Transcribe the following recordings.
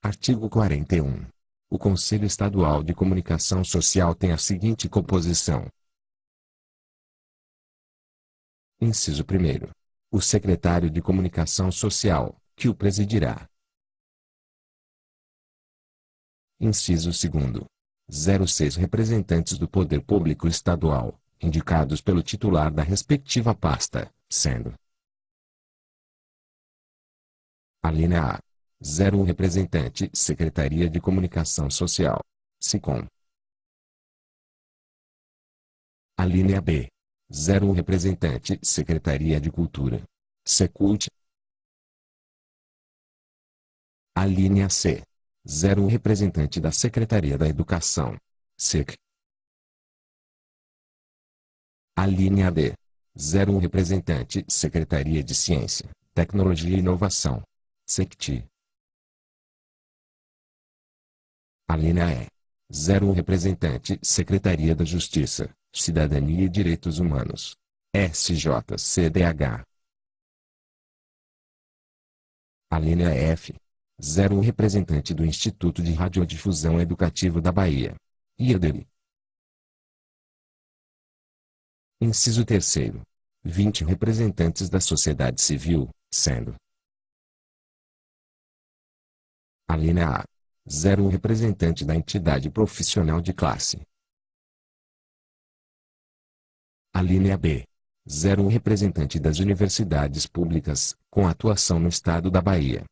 Artigo 41. O Conselho Estadual de Comunicação Social tem a seguinte composição. Inciso 1º. O secretário de Comunicação Social, que o presidirá. Inciso 2º. 06 representantes do Poder Público Estadual, indicados pelo titular da respectiva pasta, sendo: alínea A. 01 representante Secretaria de Comunicação Social, SICOM. Alínea B. 01 representante Secretaria de Cultura, SECULT. Alínea C. 01 representante da Secretaria da Educação, SEC. Alínea D. 01 representante Secretaria de Ciência, Tecnologia e Inovação, SECTI. Alínea E. 01 representante Secretaria da Justiça, Cidadania e Direitos Humanos, SJCDH. Alínea F. 01 representante do Instituto de Radiodifusão Educativo da Bahia, IEDERI. Inciso 3º. 20 representantes da sociedade civil, sendo: alínea A. 01 representante da entidade profissional de classe. Alínea B. 01 representante das universidades públicas, com atuação no estado da Bahia.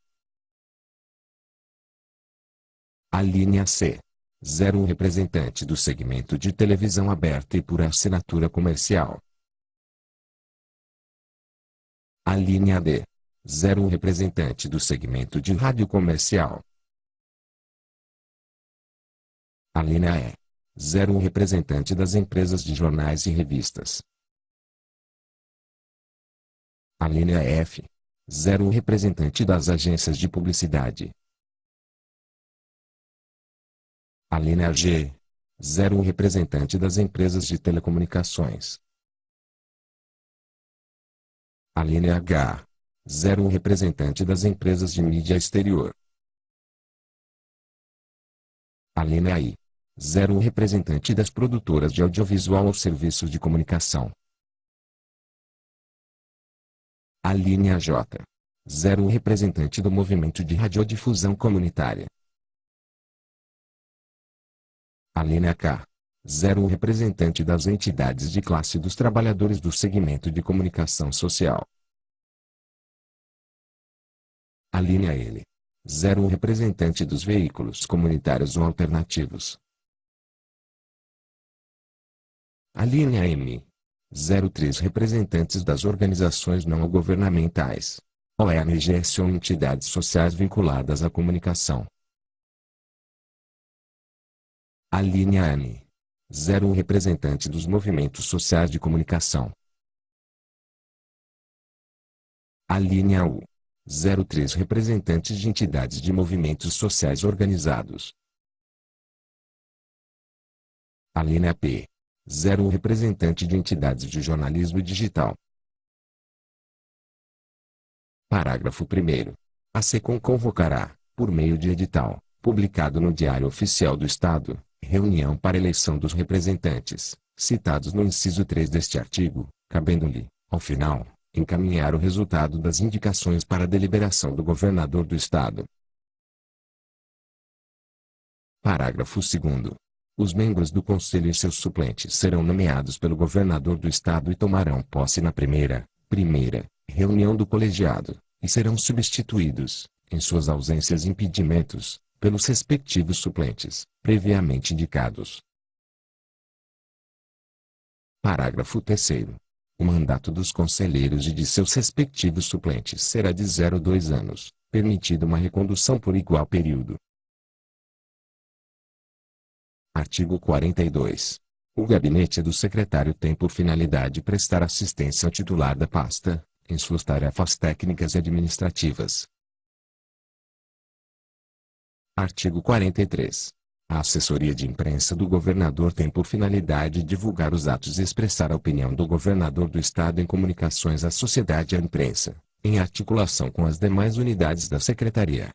Alínea C. 01 representante do segmento de televisão aberta e por assinatura comercial. Alínea D. 01 representante do segmento de rádio comercial. Alínea E. 01 representante das empresas de jornais e revistas. Alínea F. 01 representante das agências de publicidade. Alínea G. 01 representante das empresas de telecomunicações. Alínea H. 01 representante das empresas de mídia exterior. Alínea I. 01 representante das produtoras de audiovisual ou serviços de comunicação. Alínea J. 01 representante do movimento de radiodifusão comunitária. Alínea K. 01 representante das entidades de classe dos trabalhadores do segmento de comunicação social. Alínea L. 01 representante dos veículos comunitários ou alternativos. Alínea M. 03 representantes das organizações não governamentais, ONGs ou entidades sociais vinculadas à comunicação. Alínea N. 01 representante dos movimentos sociais de comunicação. Alínea U. 03 representantes de entidades de movimentos sociais organizados. Alínea P. 01 representante de entidades de jornalismo digital. Parágrafo 1º. A SECOM convocará, por meio de edital, publicado no Diário Oficial do Estado, reunião para eleição dos representantes, citados no inciso 3 deste artigo, cabendo-lhe, ao final, encaminhar o resultado das indicações para a deliberação do governador do Estado. Parágrafo 2º. Os membros do Conselho e seus suplentes serão nomeados pelo governador do Estado e tomarão posse na primeira reunião do colegiado, e serão substituídos, em suas ausências e impedimentos, pelos respectivos suplentes, previamente indicados. Parágrafo 3º. O mandato dos conselheiros e de seus respectivos suplentes será de 0 a 2 anos, permitida uma recondução por igual período. Artigo 42. O gabinete do secretário tem por finalidade prestar assistência ao titular da pasta, em suas tarefas técnicas e administrativas. Artigo 43. A assessoria de imprensa do governador tem por finalidade divulgar os atos e expressar a opinião do governador do Estado em comunicações à sociedade e à imprensa, em articulação com as demais unidades da Secretaria.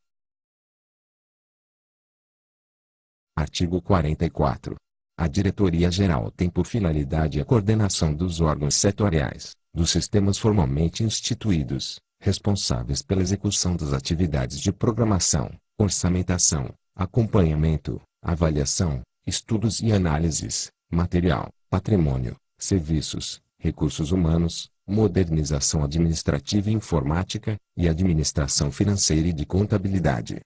Artigo 44. A Diretoria-Geral tem por finalidade a coordenação dos órgãos setoriais, dos sistemas formalmente instituídos, responsáveis pela execução das atividades de programação, orçamentação, acompanhamento, avaliação, estudos e análises, material, patrimônio, serviços, recursos humanos, modernização administrativa e informática, e administração financeira e de contabilidade.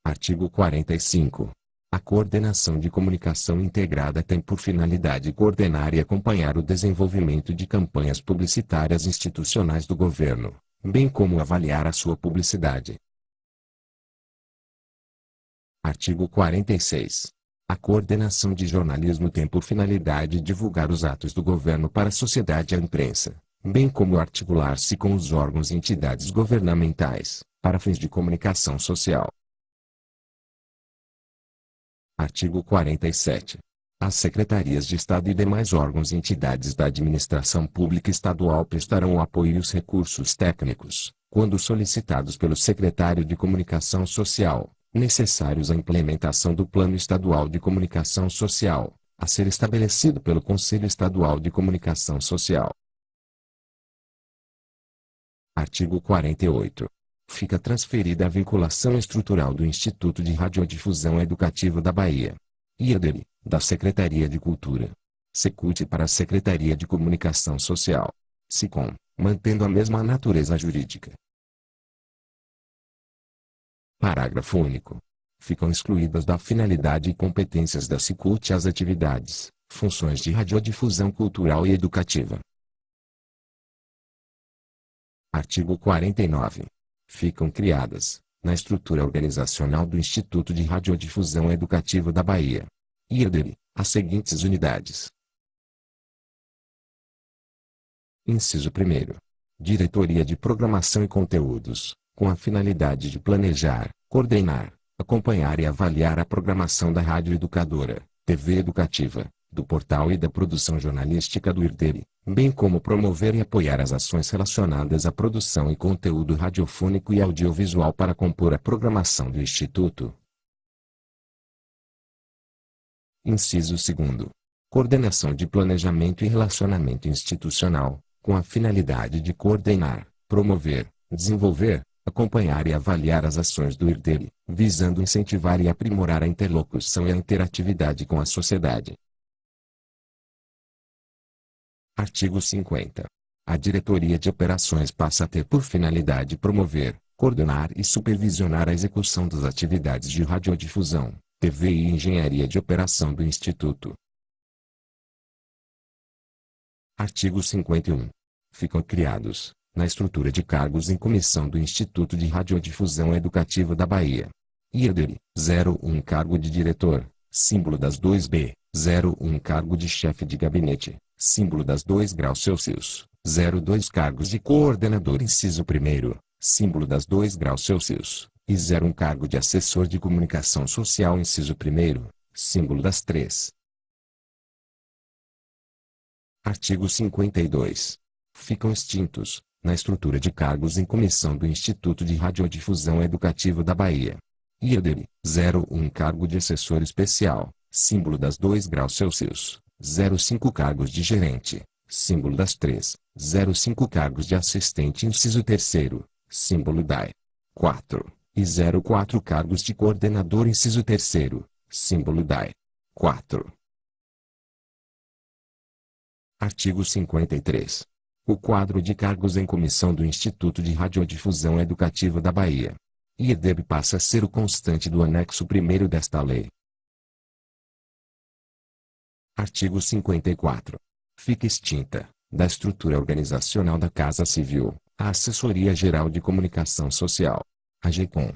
Artigo 45. A coordenação de comunicação integrada tem por finalidade coordenar e acompanhar o desenvolvimento de campanhas publicitárias institucionais do governo, bem como avaliar a sua publicidade. Artigo 46. A coordenação de jornalismo tem por finalidade divulgar os atos do governo para a sociedade e a imprensa, bem como articular-se com os órgãos e entidades governamentais, para fins de comunicação social. Artigo 47. As secretarias de Estado e demais órgãos e entidades da administração pública estadual prestarão o apoio e os recursos técnicos, quando solicitados pelo secretário de Comunicação Social, necessários à implementação do Plano Estadual de Comunicação Social, a ser estabelecido pelo Conselho Estadual de Comunicação Social. Artigo 48. Fica transferida a vinculação estrutural do Instituto de Radiodifusão Educativa da Bahia, IEDEB, da Secretaria de Cultura, SECUT para a Secretaria de Comunicação Social, SICOM, mantendo a mesma natureza jurídica. Parágrafo único. Ficam excluídas da finalidade e competências da SICUT as atividades, funções de radiodifusão cultural e educativa. Artigo 49. Ficam criadas, na estrutura organizacional do Instituto de Radiodifusão Educativa da Bahia, IEDEB, as seguintes unidades. Inciso 1º. Diretoria de Programação e Conteúdos, com a finalidade de planejar, coordenar, acompanhar e avaliar a programação da Rádio Educadora, TV Educativa, do portal e da produção jornalística do IRDEB, bem como promover e apoiar as ações relacionadas à produção e conteúdo radiofônico e audiovisual para compor a programação do Instituto. Inciso 2º. Coordenação de planejamento e relacionamento institucional, com a finalidade de coordenar, promover, desenvolver, acompanhar e avaliar as ações do IRDEB, visando incentivar e aprimorar a interlocução e a interatividade com a sociedade. Artigo 50. A Diretoria de Operações passa a ter por finalidade promover, coordenar e supervisionar a execução das atividades de radiodifusão, TV e engenharia de operação do Instituto. Artigo 51. Ficam criados, na estrutura de cargos em comissão do Instituto de Radiodifusão Educativa da Bahia, IEDEB, 01 cargo de diretor, símbolo das 2B, 01 cargo de chefe de gabinete, símbolo das 2 graus Celsius, 02 cargos de coordenador inciso 1º, símbolo das 2 graus Celsius, e 01 cargo de assessor de comunicação social inciso 1º, símbolo das 3. Artigo 52. Ficam extintos, na estrutura de cargos em comissão do Instituto de Radiodifusão Educativa da Bahia, IEDEB, 01 cargo de assessor especial, símbolo das 2 graus Celsius, 05 cargos de gerente, símbolo das 3, 05 cargos de assistente inciso 3º, símbolo DAE, 4, e 04 cargos de coordenador inciso 3º, símbolo DAE, 4. Artigo 53. O quadro de cargos em comissão do Instituto de Radiodifusão Educativa da Bahia, IEDEB, passa a ser o constante do anexo 1º desta lei. Artigo 54. Fica extinta, da estrutura organizacional da Casa Civil, a Assessoria Geral de Comunicação Social, AGECOM.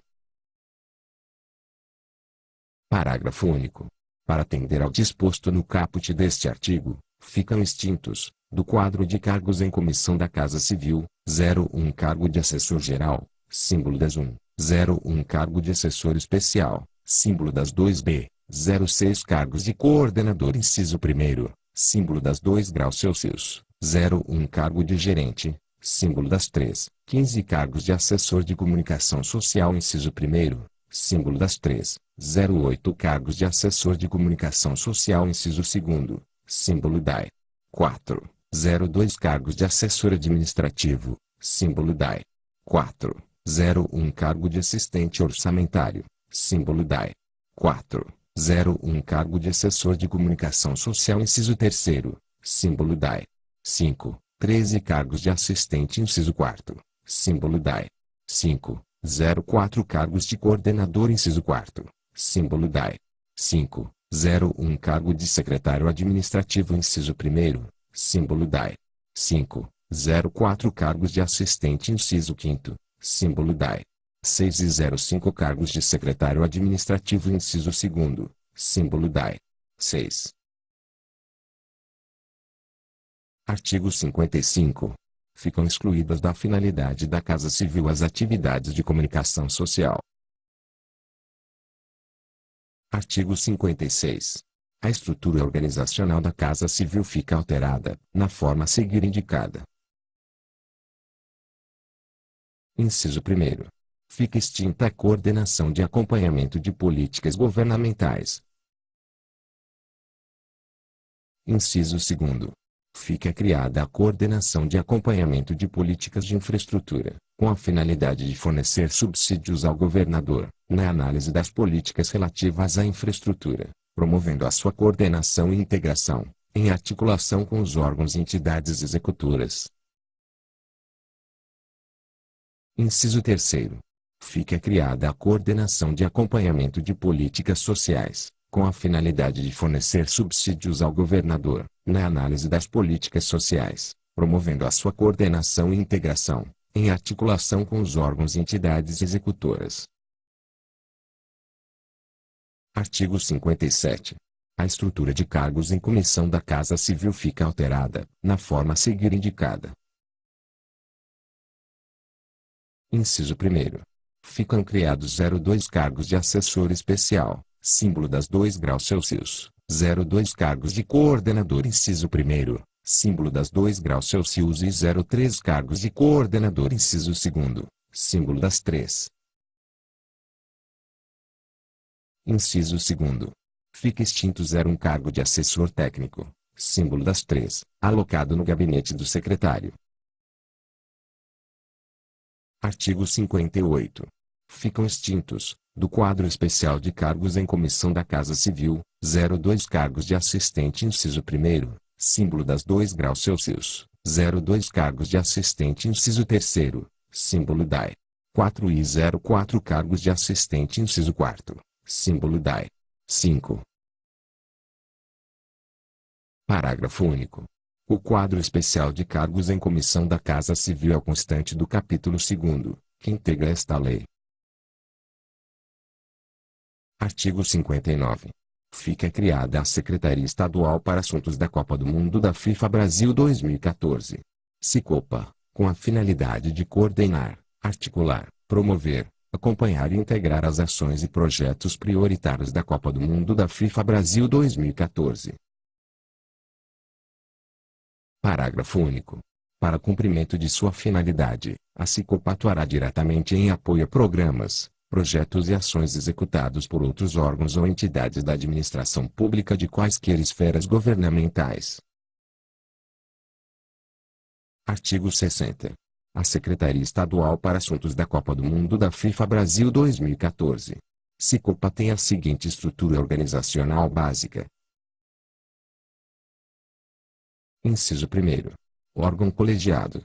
Parágrafo único. Para atender ao disposto no caput deste artigo, ficam extintos, do quadro de cargos em comissão da Casa Civil, 01 cargo de assessor geral, símbolo das 1, 01 cargo de assessor especial, símbolo das 2B, 06 cargos de coordenador inciso 1º, símbolo das 2 graus Celsius, 01 cargo de gerente, símbolo das 3, 15 cargos de assessor de comunicação social inciso 1º, símbolo das 3, 08 cargos de assessor de comunicação social inciso 2º, símbolo DAI. 4, 02 cargos de assessor administrativo, símbolo DAI. 4, 01 cargo de assistente orçamentário, símbolo DAI. 4, 01 cargo de assessor de comunicação social inciso 3º, símbolo DAI. 5, 13 cargos de assistente inciso 4º, símbolo DAI. 5, 04 cargos de coordenador inciso 4º, símbolo DAI. 5, 01 cargo de secretário administrativo inciso 1º, símbolo DAI. 5, 04 cargos de assistente inciso 5º, símbolo DAI. 6 e 05 cargos de secretário administrativo inciso 2º, símbolo DAI. 6. Artigo 55. Ficam excluídas da finalidade da Casa Civil as atividades de comunicação social. Artigo 56. A estrutura organizacional da Casa Civil fica alterada, na forma a seguir indicada. Inciso 1º. Fica extinta a coordenação de acompanhamento de políticas governamentais. Inciso 2º. Fica criada a coordenação de acompanhamento de políticas de infraestrutura, com a finalidade de fornecer subsídios ao governador, na análise das políticas relativas à infraestrutura, promovendo a sua coordenação e integração, em articulação com os órgãos e entidades executoras. Inciso 3º. Fica criada a coordenação de acompanhamento de políticas sociais, com a finalidade de fornecer subsídios ao governador, na análise das políticas sociais, promovendo a sua coordenação e integração, em articulação com os órgãos e entidades executoras. Artigo 57. A estrutura de cargos em comissão da Casa Civil fica alterada, na forma a seguir indicada. Inciso 1º. Ficam criados 02 cargos de assessor especial, símbolo das 2 graus Celsius, 02 cargos de coordenador inciso 1º, símbolo das 2 graus Celsius e 03 cargos de coordenador inciso 2º, símbolo das 3. Inciso 2º. Fica extinto 01 cargo de assessor técnico, símbolo das 3, alocado no gabinete do secretário. Artigo 58. Ficam extintos, do quadro especial de cargos em comissão da Casa Civil, 02 cargos de assistente inciso 1º, símbolo das 2 graus Celsius, 02 cargos de assistente inciso 3º, símbolo DAI. 4 e 04 cargos de assistente inciso 4º, símbolo DAI. 5. Parágrafo único. O quadro especial de cargos em comissão da Casa Civil é o constante do capítulo 2º, que integra esta lei. Artigo 59. Fica criada a Secretaria Estadual para Assuntos da Copa do Mundo da FIFA Brasil 2014. Sicopa, com a finalidade de coordenar, articular, promover, acompanhar e integrar as ações e projetos prioritários da Copa do Mundo da FIFA Brasil 2014. Parágrafo único. Para cumprimento de sua finalidade, a Sicopa atuará diretamente em apoio a programas, projetos e ações executados por outros órgãos ou entidades da administração pública de quaisquer esferas governamentais. Artigo 60. A Secretaria Estadual para Assuntos da Copa do Mundo da FIFA Brasil 2014. Sicopa tem a seguinte estrutura organizacional básica. Inciso 1º. Órgão colegiado.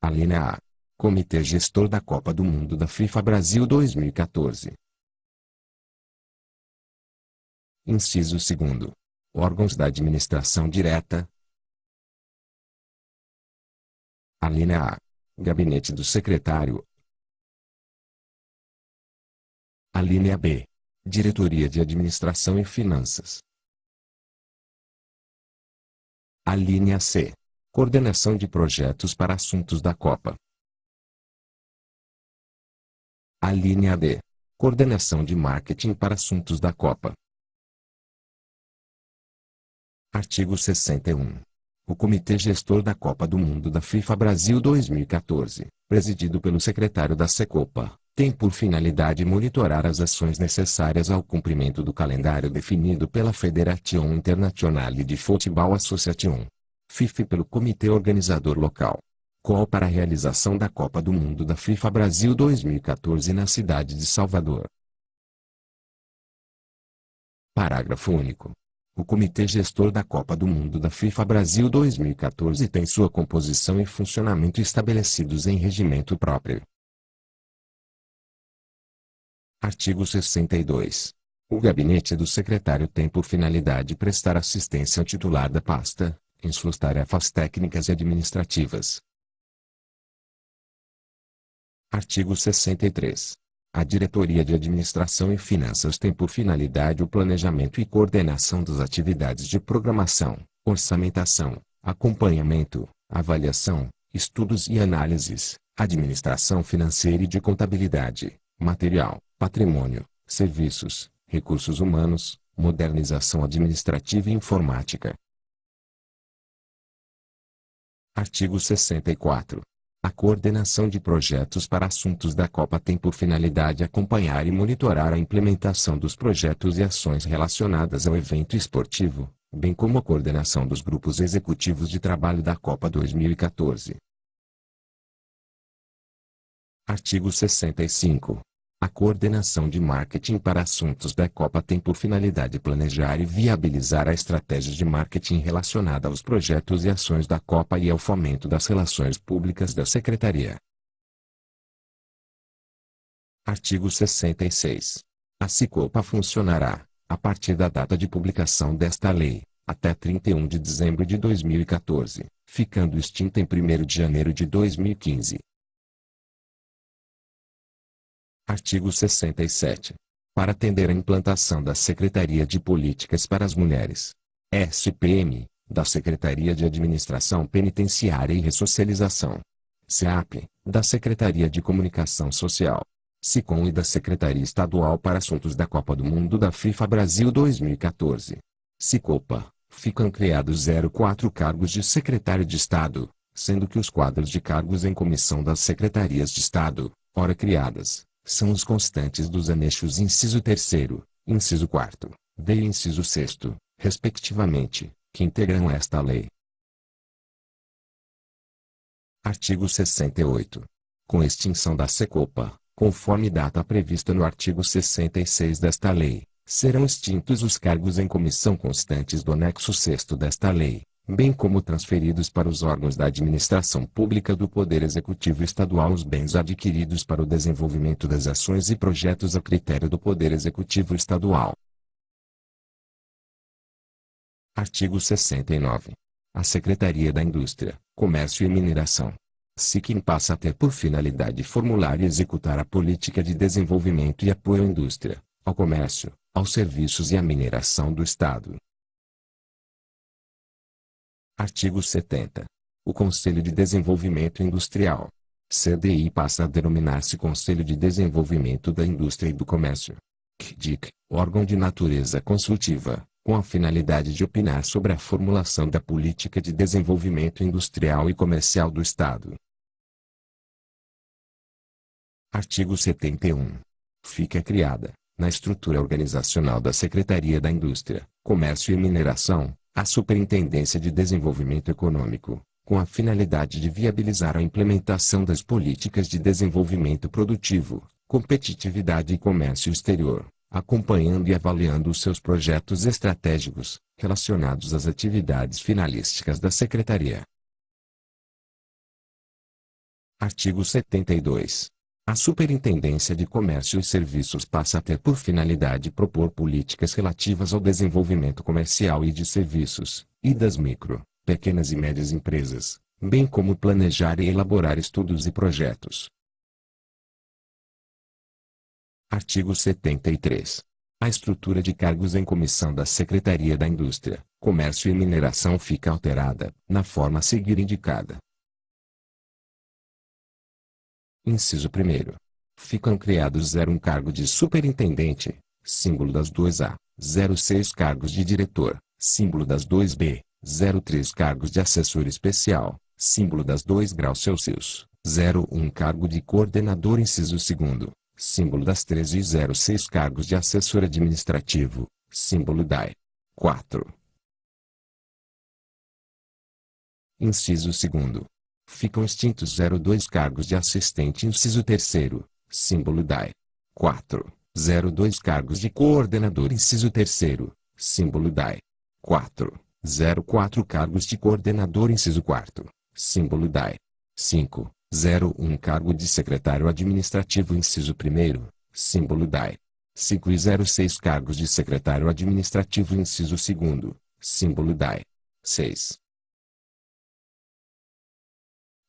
Alínea A. Comitê Gestor da Copa do Mundo da FIFA Brasil 2014. Inciso 2º. Órgãos da administração direta. Alínea A. Gabinete do Secretário. Alínea B. Diretoria de Administração e Finanças. Alínea C. Coordenação de projetos para assuntos da Copa. Alínea D. Coordenação de marketing para assuntos da Copa. Artigo 61. O Comitê Gestor da Copa do Mundo da FIFA Brasil 2014, presidido pelo secretário da Secopa, tem por finalidade monitorar as ações necessárias ao cumprimento do calendário definido pela Federazione Internazionale di Football Association, FIFA, e pelo comitê organizador local. Call para a realização da Copa do Mundo da FIFA Brasil 2014 na cidade de Salvador. Parágrafo único. O Comitê Gestor da Copa do Mundo da FIFA Brasil 2014 tem sua composição e funcionamento estabelecidos em regimento próprio. Artigo 62. O gabinete do secretário tem por finalidade prestar assistência ao titular da pasta, em suas tarefas técnicas e administrativas. Artigo 63. A Diretoria de Administração e Finanças tem por finalidade o planejamento e coordenação das atividades de programação, orçamentação, acompanhamento, avaliação, estudos e análises, administração financeira e de contabilidade, material, patrimônio, serviços, recursos humanos, modernização administrativa e informática. Artigo 64. A coordenação de projetos para assuntos da Copa tem por finalidade acompanhar e monitorar a implementação dos projetos e ações relacionadas ao evento esportivo, bem como a coordenação dos grupos executivos de trabalho da Copa 2014. Artigo 65. A coordenação de marketing para assuntos da Copa tem por finalidade planejar e viabilizar a estratégia de marketing relacionada aos projetos e ações da Copa e ao fomento das relações públicas da Secretaria. Artigo 66. A Secopa funcionará, a partir da data de publicação desta lei, até 31 de dezembro de 2014, ficando extinta em 1º de janeiro de 2015. Artigo 67. Para atender à implantação da Secretaria de Políticas para as Mulheres, SPM, da Secretaria de Administração Penitenciária e Ressocialização, SEAP, da Secretaria de Comunicação Social, SICOM e da Secretaria Estadual para Assuntos da Copa do Mundo da FIFA Brasil 2014, Secopa, ficam criados 04 cargos de Secretário de Estado, sendo que os quadros de cargos em comissão das Secretarias de Estado, ora criadas, são os constantes dos anexos inciso 3º, inciso 4º, D e inciso 6º, respectivamente, que integram esta lei. Artigo 68. Com extinção da Secopa, conforme data prevista no artigo 66 desta lei, serão extintos os cargos em comissão constantes do anexo 6º desta lei, bem como transferidos para os órgãos da administração pública do Poder Executivo Estadual os bens adquiridos para o desenvolvimento das ações e projetos a critério do Poder Executivo Estadual. Artigo 69. A Secretaria da Indústria, Comércio e Mineração, SICM, passa a ter por finalidade formular e executar a política de desenvolvimento e apoio à indústria, ao comércio, aos serviços e à mineração do Estado. Artigo 70. O Conselho de Desenvolvimento Industrial, CDI, passa a denominar-se Conselho de Desenvolvimento da Indústria e do Comércio, CDIC, órgão de natureza consultiva, com a finalidade de opinar sobre a formulação da política de desenvolvimento industrial e comercial do Estado. Artigo 71. Fica criada, na estrutura organizacional da Secretaria da Indústria, Comércio e Mineração, a Superintendência de Desenvolvimento Econômico, com a finalidade de viabilizar a implementação das políticas de desenvolvimento produtivo, competitividade e comércio exterior, acompanhando e avaliando os seus projetos estratégicos, relacionados às atividades finalísticas da Secretaria. Artigo 72. A Superintendência de Comércio e Serviços passa a ter por finalidade propor políticas relativas ao desenvolvimento comercial e de serviços, e das micro, pequenas e médias empresas, bem como planejar e elaborar estudos e projetos. Artigo 73. A estrutura de cargos em comissão da Secretaria da Indústria, Comércio e Mineração fica alterada, na forma a seguir indicada. Inciso 1º. Ficam criados 01 cargo de superintendente, símbolo das 2A, 06 cargos de diretor, símbolo das 2B, 03 cargos de assessor especial, símbolo das 2 graus Celsius. 01 cargo de coordenador inciso segundo, símbolo das 13 e 06 cargos de assessor administrativo, símbolo DAE. 4. Inciso segundo. Ficam extintos 02 cargos de assistente inciso terceiro, símbolo DAE. 4. 02 cargos de coordenador inciso terceiro, símbolo DAE. 4. 04 cargos de coordenador inciso quarto, símbolo DAE. 5. 01 cargo de secretário administrativo inciso primeiro, símbolo DAE. 5 e 06 cargos de secretário administrativo inciso segundo, símbolo DAE. 6.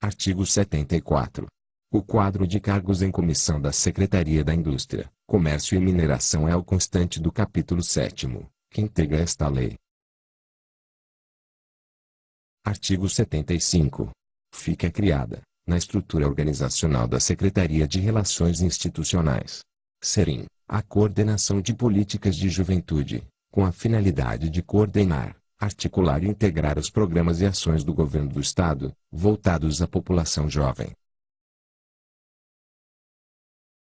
Artigo 74. O quadro de cargos em comissão da Secretaria da Indústria, Comércio e Mineração é o constante do capítulo 7º, que integra esta lei. Artigo 75. Fica criada, na estrutura organizacional da Secretaria de Relações Institucionais, SERIM, a coordenação de políticas de juventude, com a finalidade de coordenar, articular e integrar os programas e ações do Governo do Estado, voltados à população jovem.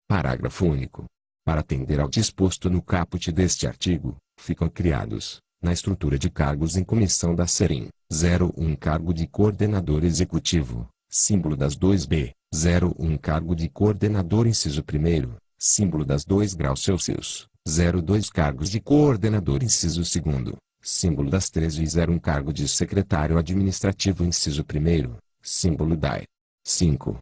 Parágrafo único. Para atender ao disposto no caput deste artigo, ficam criados, na estrutura de cargos em comissão da SERIM, 01 cargo de coordenador executivo, símbolo das 2B, 01 cargo de coordenador inciso primeiro, símbolo das 2 graus Celsius, 02 cargos de coordenador inciso segundo, símbolo das 13 e 01 cargo de secretário administrativo inciso primeiro, símbolo DAE. 5.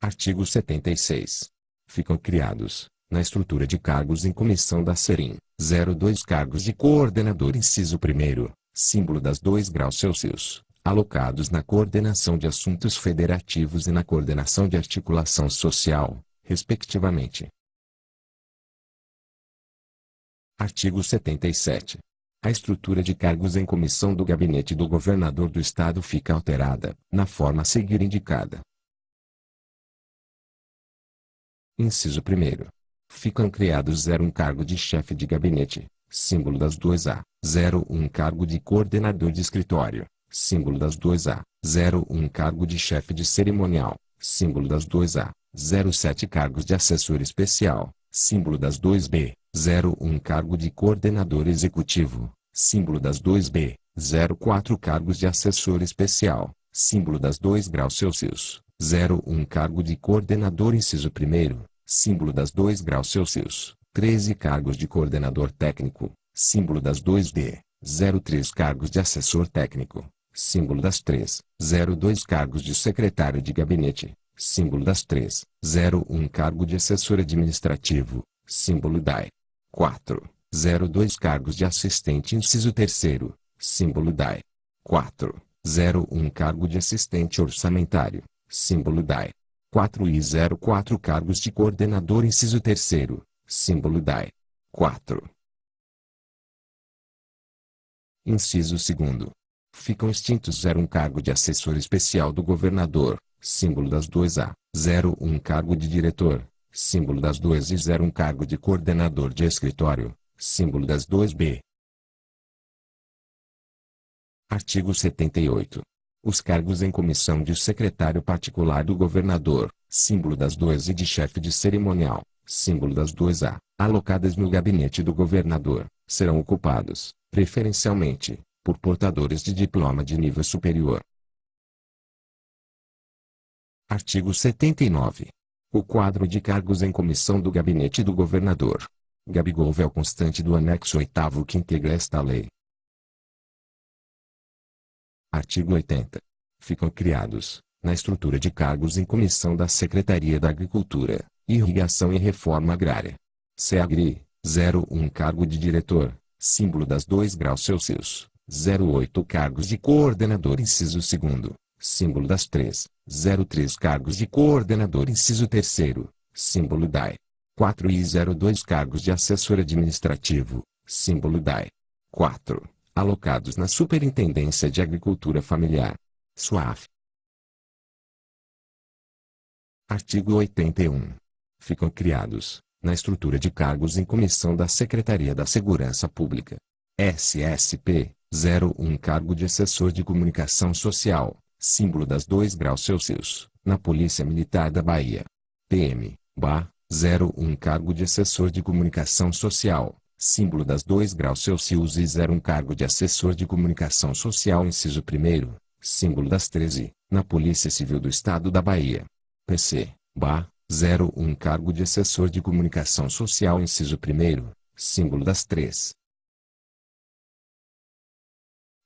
Artigo 76. Ficam criados, na estrutura de cargos em comissão da SERIM, 02 cargos de coordenador inciso primeiro, símbolo das 2 graus Celsius, alocados na coordenação de assuntos federativos e na coordenação de articulação social, respectivamente. Artigo 77. A estrutura de cargos em comissão do gabinete do governador do estado fica alterada, na forma a seguir indicada. Inciso 1º. Ficam criados 01 cargo de chefe de gabinete, símbolo das 2A, 01 cargo de coordenador de escritório, símbolo das 2A, 01 cargo de chefe de cerimonial, símbolo das 2A, 07 cargos de assessor especial, símbolo das 2B, 01 cargo de coordenador executivo, símbolo das 2B, 04 cargos de assessor especial, símbolo das 2 graus Celsius, 01 cargo de coordenador inciso primeiro, símbolo das 2 graus Celsius, 13 cargos de coordenador técnico, símbolo das 2D, 03 cargos de assessor técnico, símbolo das 3, 02 cargos de secretário de gabinete, símbolo das 3, 01 cargo de assessor administrativo, símbolo DAE. 4, 02 cargos de assistente inciso terceiro, símbolo DAE. 4, 01 cargo de assistente orçamentário, símbolo DAE. 4 e 04 cargos de coordenador inciso terceiro, símbolo DAE. 4. Inciso segundo. Ficam extintos 01 cargo de assessor especial do governador, símbolo das 2A, 01 cargo de diretor, símbolo das 2 e 01 cargo de coordenador de escritório, símbolo das 2B. Artigo 78. Os cargos em comissão de secretário particular do governador, símbolo das 2 e de chefe de cerimonial, símbolo das 2A, alocadas no gabinete do governador, serão ocupados, preferencialmente, por portadores de diploma de nível superior. Artigo 79. O quadro de cargos em comissão do gabinete do governador. Gabigol é o constante do anexo 8º que integra esta lei. Artigo 80. Ficam criados, na estrutura de cargos em comissão da Secretaria da Agricultura, Irrigação e Reforma Agrária. SEAGRI, 01 cargo de diretor, símbolo das 2 graus Celsius, 08 cargos de coordenador inciso segundo, símbolo das 3, 03 cargos de coordenador inciso terceiro, símbolo DAE. 4 e 02 cargos de assessor administrativo, símbolo DAE. 4. Alocados na Superintendência de Agricultura Familiar. SUAF. Artigo 81. Ficam criados, na estrutura de cargos em comissão da Secretaria da Segurança Pública, SSP, 01 Cargo de Assessor de Comunicação Social, símbolo das 2 graus Celsius, na Polícia Militar da Bahia. PM, BA, 01 Cargo de Assessor de Comunicação Social, símbolo das 2 graus Celsius e 01 Cargo de Assessor de Comunicação Social inciso 1º, símbolo das 13, na Polícia Civil do Estado da Bahia. PC, BA, 01 Cargo de Assessor de Comunicação Social inciso 1º, símbolo das 3.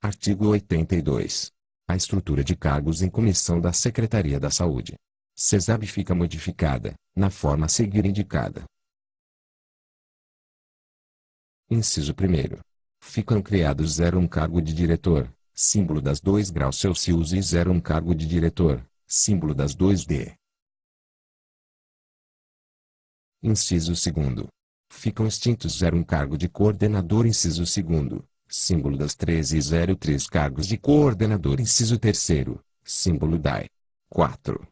Artigo 82. A estrutura de cargos em comissão da Secretaria da Saúde. CESAB fica modificada, na forma a seguir indicada. Inciso 1º. Ficam criados 01 Cargo de Diretor, símbolo das 2 graus Celsius e 01 Cargo de Diretor, símbolo das 2D. Inciso 2º. Ficam extintos 01 Cargo de Coordenador inciso 2º, símbolo das 13 e 03 Cargos de Coordenador inciso 3º, símbolo DAI. 4.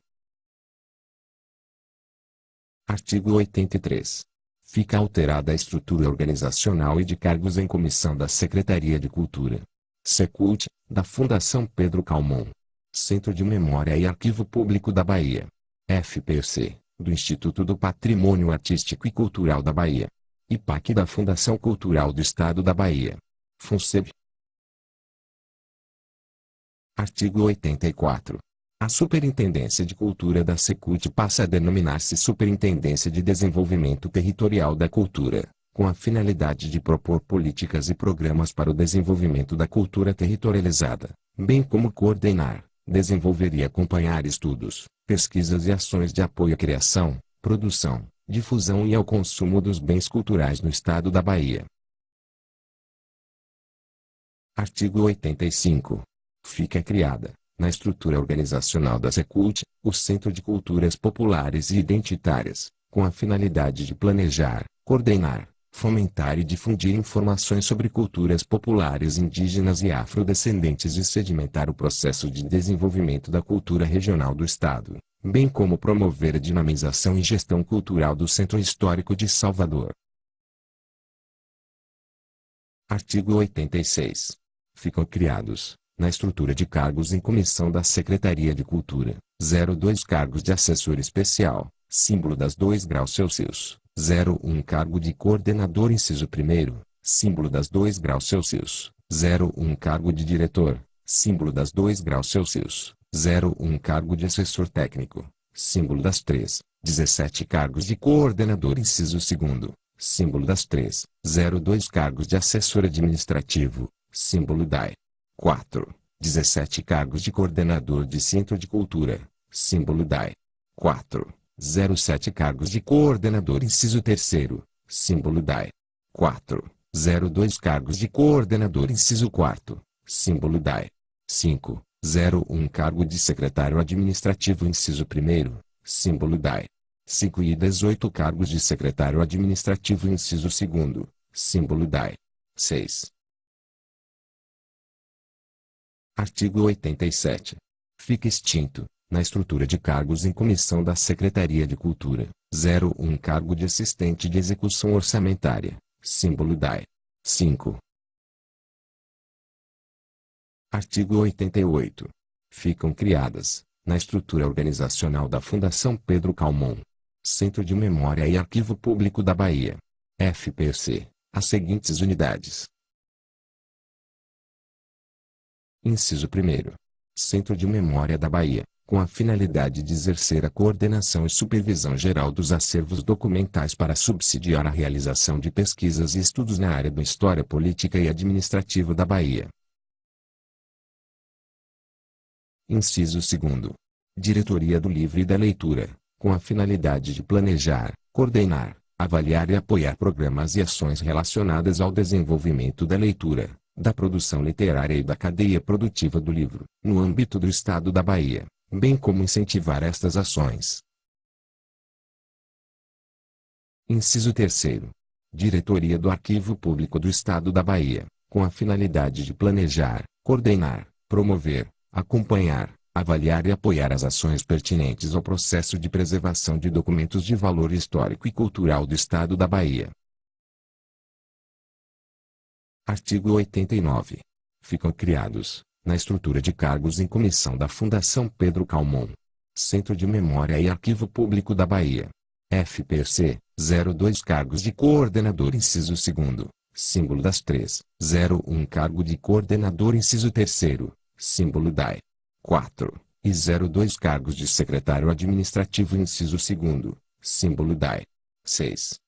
Artigo 83. Fica alterada a estrutura organizacional e de cargos em comissão da Secretaria de Cultura. Secult, da Fundação Pedro Calmon. Centro de Memória e Arquivo Público da Bahia. FPC, do Instituto do Patrimônio Artístico e Cultural da Bahia. IPAC da Fundação Cultural do Estado da Bahia. FUNSEB. Artigo 84. A Superintendência de Cultura da Secult passa a denominar-se Superintendência de Desenvolvimento Territorial da Cultura, com a finalidade de propor políticas e programas para o desenvolvimento da cultura territorializada, bem como coordenar, desenvolver e acompanhar estudos, pesquisas e ações de apoio à criação, produção, difusão e ao consumo dos bens culturais no Estado da Bahia. Artigo 85. Fica criada, na estrutura organizacional da Secult, o Centro de Culturas Populares e Identitárias, com a finalidade de planejar, coordenar, fomentar e difundir informações sobre culturas populares indígenas e afrodescendentes e sedimentar o processo de desenvolvimento da cultura regional do Estado, bem como promover a dinamização e gestão cultural do Centro Histórico de Salvador. Artigo 86. Ficam criados, na estrutura de cargos em comissão da Secretaria de Cultura, 02 Cargos de Assessor Especial, símbolo das 2 graus Celsius, 01 Cargo de Coordenador inciso 1º, símbolo das 2 graus Celsius, 01 Cargo de Diretor, símbolo das 2 graus Celsius, 01 Cargo de Assessor Técnico, símbolo das 3, 17 Cargos de Coordenador inciso 2º, símbolo das 3, 02 Cargos de Assessor Administrativo, símbolo DAI. 4. 17 Cargos de Coordenador de Centro de Cultura, símbolo DAI. 4. 07 Cargos de Coordenador inciso 3º, símbolo DAI. 4. 02 Cargos de Coordenador inciso 4º, símbolo DAI. 5. 01 Cargo de Secretário Administrativo inciso 1º, símbolo DAI. 5 e 18 Cargos de Secretário Administrativo inciso 2º, símbolo DAI. 6. Artigo 87. Fica extinto, na estrutura de cargos em comissão da Secretaria de Cultura, 01 Cargo de Assistente de Execução Orçamentária, símbolo DAI. 5. Artigo 88. Ficam criadas, na estrutura organizacional da Fundação Pedro Calmon, Centro de Memória e Arquivo Público da Bahia, FPC, as seguintes unidades. Inciso 1º. Centro de Memória da Bahia, com a finalidade de exercer a coordenação e supervisão geral dos acervos documentais para subsidiar a realização de pesquisas e estudos na área da história política e administrativa da Bahia. Inciso 2º. Diretoria do Livro e da Leitura, com a finalidade de planejar, coordenar, avaliar e apoiar programas e ações relacionadas ao desenvolvimento da leitura, da produção literária e da cadeia produtiva do livro, no âmbito do Estado da Bahia, bem como incentivar estas ações. Inciso 3º. Diretoria do Arquivo Público do Estado da Bahia, com a finalidade de planejar, coordenar, promover, acompanhar, avaliar e apoiar as ações pertinentes ao processo de preservação de documentos de valor histórico e cultural do Estado da Bahia. Artigo 89. Ficam criados, na estrutura de cargos em comissão da Fundação Pedro Calmon, Centro de Memória e Arquivo Público da Bahia, FPC, 02 cargos de coordenador inciso 2º, símbolo das 3, 01 cargo de coordenador inciso 3º, símbolo DAE, 4, e 02 cargos de secretário administrativo inciso 2º, símbolo DAE, 6.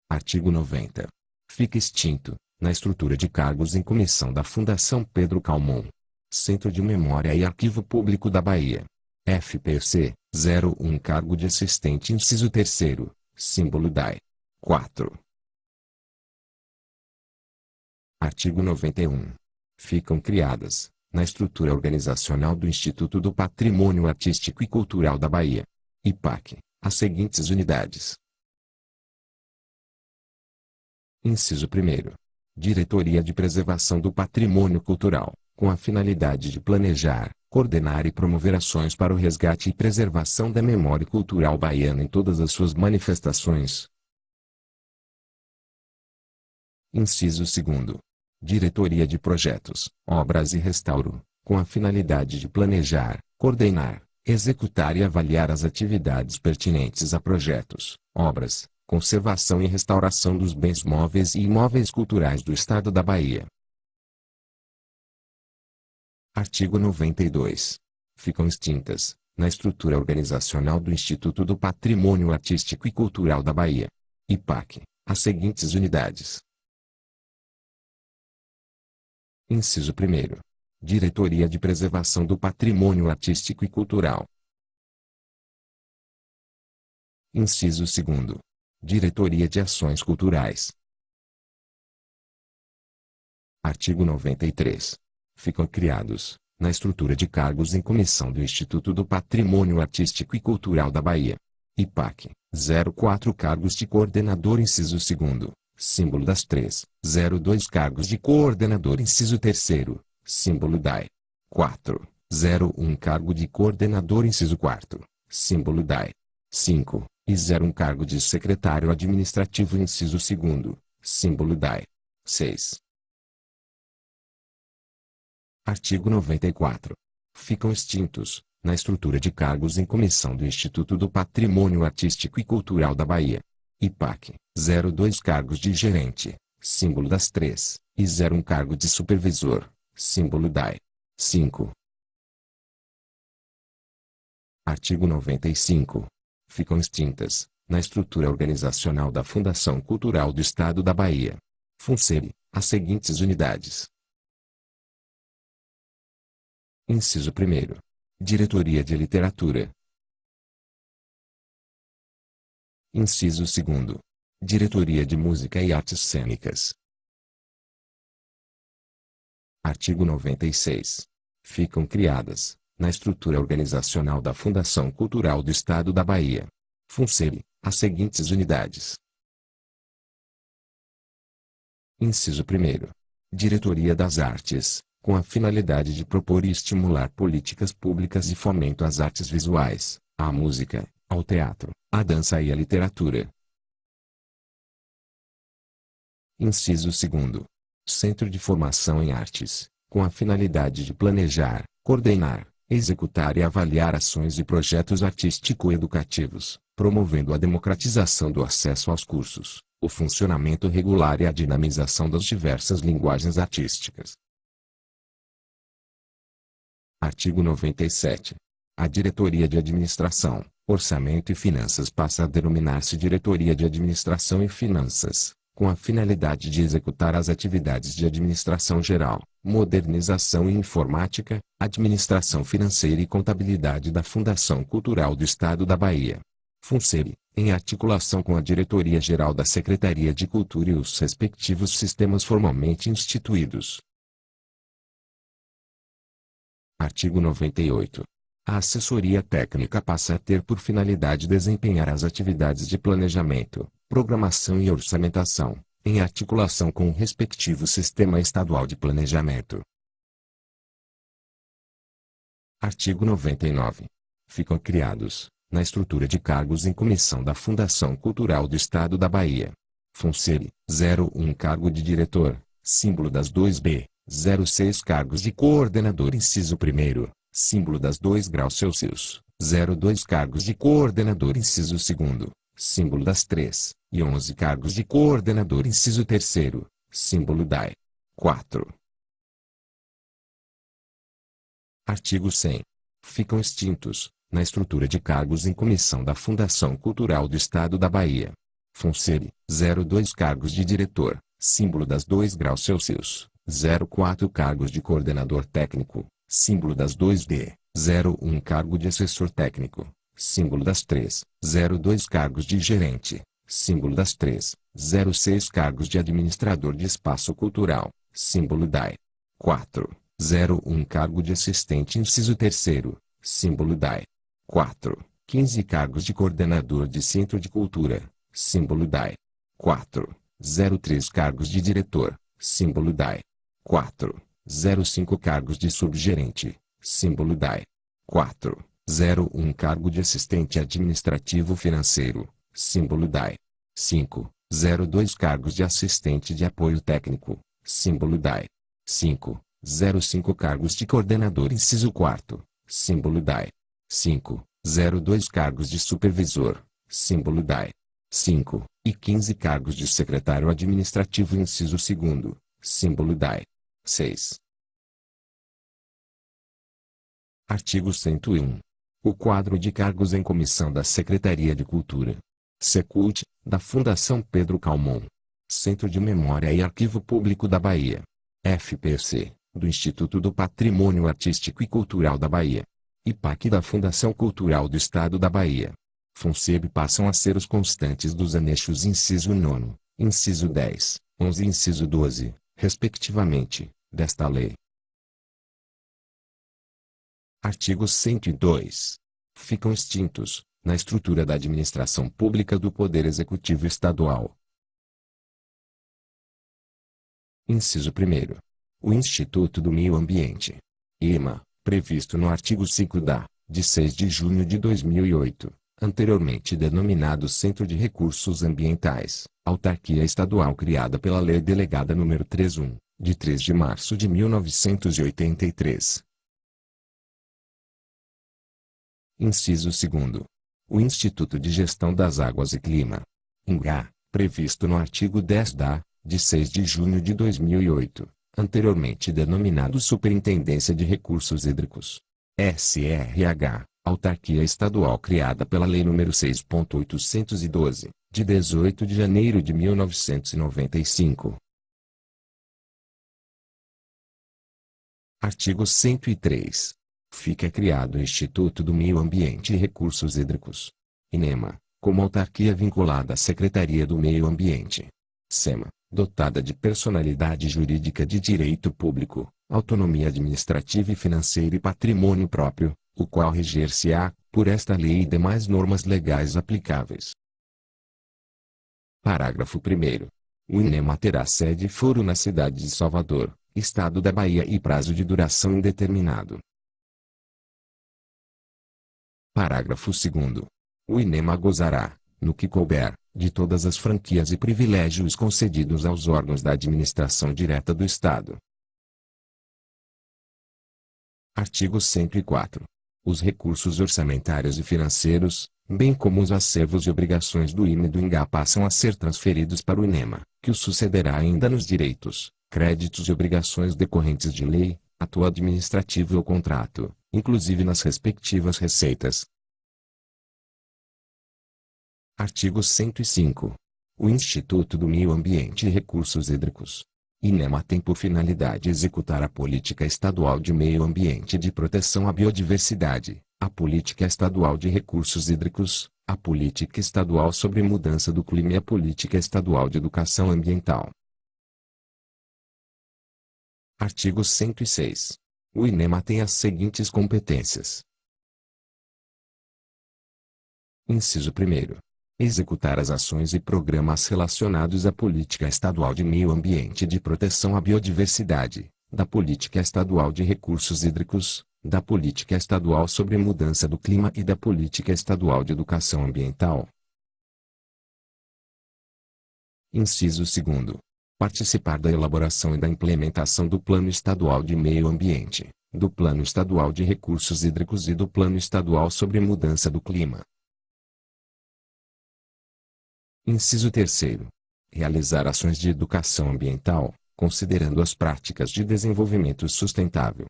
Artigo 90. Fica extinto, na estrutura de cargos em comissão da Fundação Pedro Calmon, Centro de Memória e Arquivo Público da Bahia, FPC, 01 cargo de assistente inciso 3º, símbolo DAE, 4. Artigo 91. Ficam criadas, na estrutura organizacional do Instituto do Patrimônio Artístico e Cultural da Bahia, IPAC, as seguintes unidades. Inciso 1º. Diretoria de Preservação do Patrimônio Cultural, com a finalidade de planejar, coordenar e promover ações para o resgate e preservação da memória cultural baiana em todas as suas manifestações. Inciso 2º. Diretoria de Projetos, Obras e Restauro, com a finalidade de planejar, coordenar, executar e avaliar as atividades pertinentes a projetos, obras, conservação e restauração dos bens móveis e imóveis culturais do Estado da Bahia. Artigo 92. Ficam extintas, na estrutura organizacional do Instituto do Patrimônio Artístico e Cultural da Bahia, IPAC, as seguintes unidades. Inciso 1º. Diretoria de Preservação do Patrimônio Artístico e Cultural. Inciso 2º. Diretoria de Ações Culturais. Artigo 93. Ficam criados, na estrutura de cargos em comissão do Instituto do Patrimônio Artístico e Cultural da Bahia, IPAC, 04 cargos de coordenador inciso 2º, símbolo das 3, 02 cargos de coordenador inciso 3º, símbolo DAE, 4, 01 cargo de coordenador inciso 4º, símbolo DAE, 5, e 01 cargo de secretário administrativo inciso 2º, símbolo DAE, 6. Artigo 94. Ficam extintos, na estrutura de cargos em comissão do Instituto do Patrimônio Artístico e Cultural da Bahia, IPAC, 02 cargos de gerente, símbolo das 3, e 01 cargo de supervisor, símbolo DAE, 5. Artigo 95. Ficam extintas, na estrutura organizacional da Fundação Cultural do Estado da Bahia, FUNSEB, as seguintes unidades. Inciso 1º. Diretoria de Literatura. Inciso 2º. Diretoria de Música e Artes Cênicas. Artigo 96. Ficam criadas, na estrutura organizacional da Fundação Cultural do Estado da Bahia, FUNSEB, as seguintes unidades. Inciso 1º. Diretoria das Artes, com a finalidade de propor e estimular políticas públicas de fomento às artes visuais, à música, ao teatro, à dança e à literatura. Inciso 2º. Centro de Formação em Artes, com a finalidade de planejar, coordenar, executar e avaliar ações e projetos artístico-educativos, promovendo a democratização do acesso aos cursos, o funcionamento regular e a dinamização das diversas linguagens artísticas. Artigo 97. A Diretoria de Administração, Orçamento e Finanças passa a denominar-se Diretoria de Administração e Finanças, com a finalidade de executar as atividades de administração geral, modernização e informática, administração financeira e contabilidade da Fundação Cultural do Estado da Bahia, FUNSEB, em articulação com a Diretoria-Geral da Secretaria de Cultura e os respectivos sistemas formalmente instituídos. Artigo 98. A assessoria técnica passa a ter por finalidade desempenhar as atividades de planejamento, programação e orçamentação, em articulação com o respectivo Sistema Estadual de Planejamento. Artigo 99. Ficam criados, na estrutura de cargos em comissão da Fundação Cultural do Estado da Bahia, FUNSERI, 01 cargo de diretor, símbolo das 2B, 06 cargos de coordenador inciso 1º, símbolo das 2 graus Celsius, 02 cargos de coordenador inciso 2º, símbolo das 3, e 11 cargos de coordenador inciso 3º, símbolo DAI. 4. Artigo 100. Ficam extintos, na estrutura de cargos em comissão da Fundação Cultural do Estado da Bahia. FUNSERI, 02 cargos de diretor, símbolo das 2 graus Celsius, 04 cargos de coordenador técnico, símbolo das 2D, 01 cargo de assessor técnico, símbolo das 3, 02 cargos de gerente, símbolo das 3, 06 cargos de administrador de espaço cultural, símbolo DAI. 4. 01 cargo de assistente inciso 3º, símbolo DAI. 4. 15 cargos de coordenador de centro de cultura, símbolo DAI. 4. 03 cargos de diretor, símbolo DAI. 4. 05 cargos de subgerente, símbolo DAI. 4. 01 cargo de assistente administrativo financeiro, símbolo DAI. 5. 02 cargos de assistente de apoio técnico, símbolo DAI. 5. 05 cargos de coordenador inciso 4º, símbolo DAI. 5. 02 cargos de supervisor, símbolo DAI. 5. E 15 cargos de secretário administrativo inciso 2º, símbolo DAI. 6. Artigo 101. O quadro de cargos em comissão da Secretaria de Cultura, Secult, da Fundação Pedro Calmon, Centro de Memória e Arquivo Público da Bahia, FPC, do Instituto do Patrimônio Artístico e Cultural da Bahia, IPAC da Fundação Cultural do Estado da Bahia, FUNSEB passam a ser os constantes dos anexos inciso 9, inciso 10, 11 e inciso 12, respectivamente, desta lei. Artigo 102. Ficam extintos, na estrutura da administração pública do Poder Executivo Estadual. Inciso 1º. O Instituto do Meio Ambiente, IMA, previsto no artigo 5 de 6 de junho de 2008, anteriormente denominado Centro de Recursos Ambientais, autarquia estadual criada pela Lei Delegada nº 31, de 3 de março de 1983. Inciso 2º. O Instituto de Gestão das Águas e Clima, INGA, previsto no artigo 10 de 6 de junho de 2008, anteriormente denominado Superintendência de Recursos Hídricos, SRH, autarquia estadual criada pela Lei nº 6.812, de 18 de janeiro de 1995. Artigo 103. Fica criado o Instituto do Meio Ambiente e Recursos Hídricos, INEMA, como autarquia vinculada à Secretaria do Meio Ambiente, SEMA, dotada de personalidade jurídica de direito público, autonomia administrativa e financeira e patrimônio próprio, o qual reger-se-á, por esta lei e demais normas legais aplicáveis. Parágrafo 1º. O INEMA terá sede e foro na cidade de Salvador, Estado da Bahia e prazo de duração indeterminado. Parágrafo 2º. O INEMA gozará, no que couber, de todas as franquias e privilégios concedidos aos órgãos da administração direta do Estado. Artigo 104. Os recursos orçamentários e financeiros, bem como os acervos e obrigações do IME e do INGA passam a ser transferidos para o INEMA, que o sucederá ainda nos direitos, créditos e obrigações decorrentes de lei, ato administrativo ou contrato, inclusive nas respectivas receitas. Artigo 105. O Instituto do Meio Ambiente e Recursos Hídricos, INEMA, tem por finalidade executar a Política Estadual de Meio Ambiente e de Proteção à Biodiversidade, a Política Estadual de Recursos Hídricos, a Política Estadual sobre Mudança do Clima e a Política Estadual de Educação Ambiental. Artigo 106. O INEMA tem as seguintes competências. Inciso 1º. Executar as ações e programas relacionados à Política Estadual de Meio Ambiente e de Proteção à Biodiversidade, da Política Estadual de Recursos Hídricos, da Política Estadual sobre Mudança do Clima e da Política Estadual de Educação Ambiental. Inciso 2º. Participar da elaboração e da implementação do Plano Estadual de Meio Ambiente, do Plano Estadual de Recursos Hídricos e do Plano Estadual sobre Mudança do Clima. Inciso 3º. Realizar ações de educação ambiental, considerando as práticas de desenvolvimento sustentável.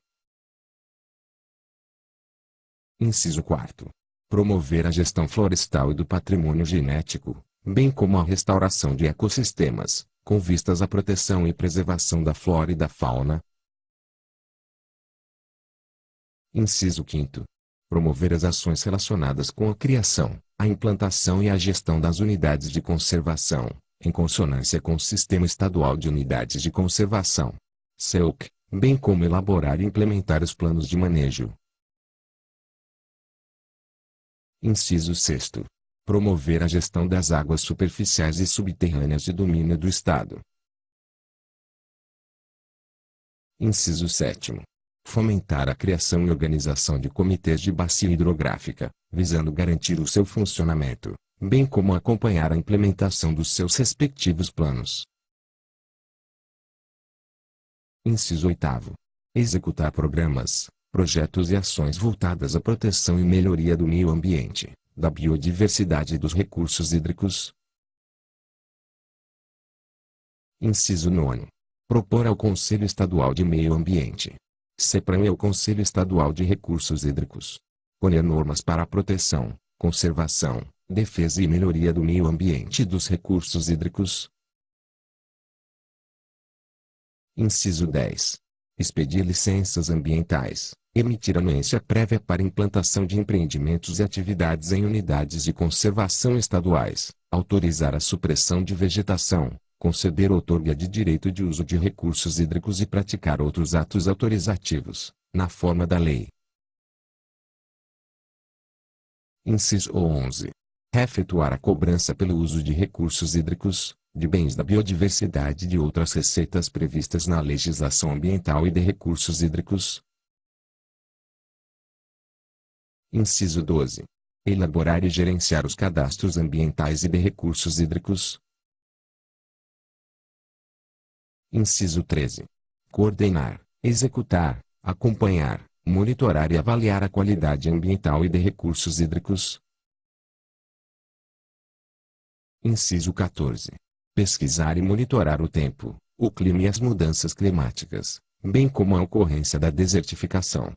Inciso 4º. Promover a gestão florestal e do patrimônio genético, bem como a restauração de ecossistemas, com vistas à proteção e preservação da flora e da fauna. Inciso 5º. Promover as ações relacionadas com a criação, a implantação e a gestão das unidades de conservação, em consonância com o Sistema Estadual de Unidades de Conservação, SEUC, bem como elaborar e implementar os planos de manejo. Inciso 6º. Promover a gestão das águas superficiais e subterrâneas de domínio do Estado. Inciso 7º. Fomentar a criação e organização de comitês de bacia hidrográfica, visando garantir o seu funcionamento, bem como acompanhar a implementação dos seus respectivos planos. Inciso 8º. Executar programas, projetos e ações voltadas à proteção e melhoria do meio ambiente, da biodiversidade e dos recursos hídricos. Inciso 9º. Propor ao Conselho Estadual de Meio Ambiente, CEPRAM, e ao Conselho Estadual de Recursos Hídricos, poner normas para a proteção, conservação, defesa e melhoria do meio ambiente e dos recursos hídricos. Inciso 10. Expedir licenças ambientais, emitir anuência prévia para implantação de empreendimentos e atividades em unidades de conservação estaduais, autorizar a supressão de vegetação, conceder outorga de direito de uso de recursos hídricos e praticar outros atos autorizativos, na forma da lei. Inciso 11. Efetuar a cobrança pelo uso de recursos hídricos, de bens da biodiversidade e de outras receitas previstas na legislação ambiental e de recursos hídricos. Inciso 12. Elaborar e gerenciar os cadastros ambientais e de recursos hídricos. Inciso 13. Coordenar, executar, acompanhar, monitorar e avaliar a qualidade ambiental e de recursos hídricos. Inciso 14. Pesquisar e monitorar o tempo, o clima e as mudanças climáticas, bem como a ocorrência da desertificação.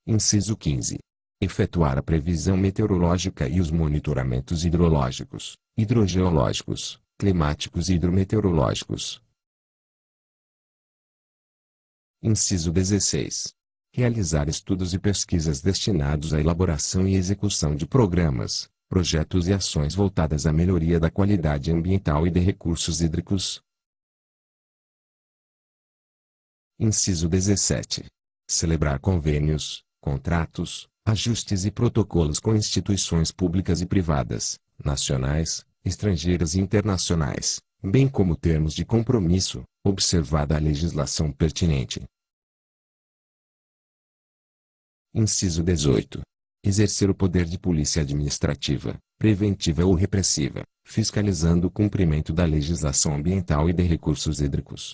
Inciso 15. Efetuar a previsão meteorológica e os monitoramentos hidrológicos, hidrogeológicos, climáticos e hidrometeorológicos. Inciso 16. Realizar estudos e pesquisas destinados à elaboração e execução de programas, projetos e ações voltadas à melhoria da qualidade ambiental e de recursos hídricos. Inciso 17. Celebrar convênios, contratos, ajustes e protocolos com instituições públicas e privadas, nacionais, estrangeiras e internacionais, bem como termos de compromisso, observada a legislação pertinente. Inciso 18. Exercer o poder de polícia administrativa, preventiva ou repressiva, fiscalizando o cumprimento da legislação ambiental e de recursos hídricos.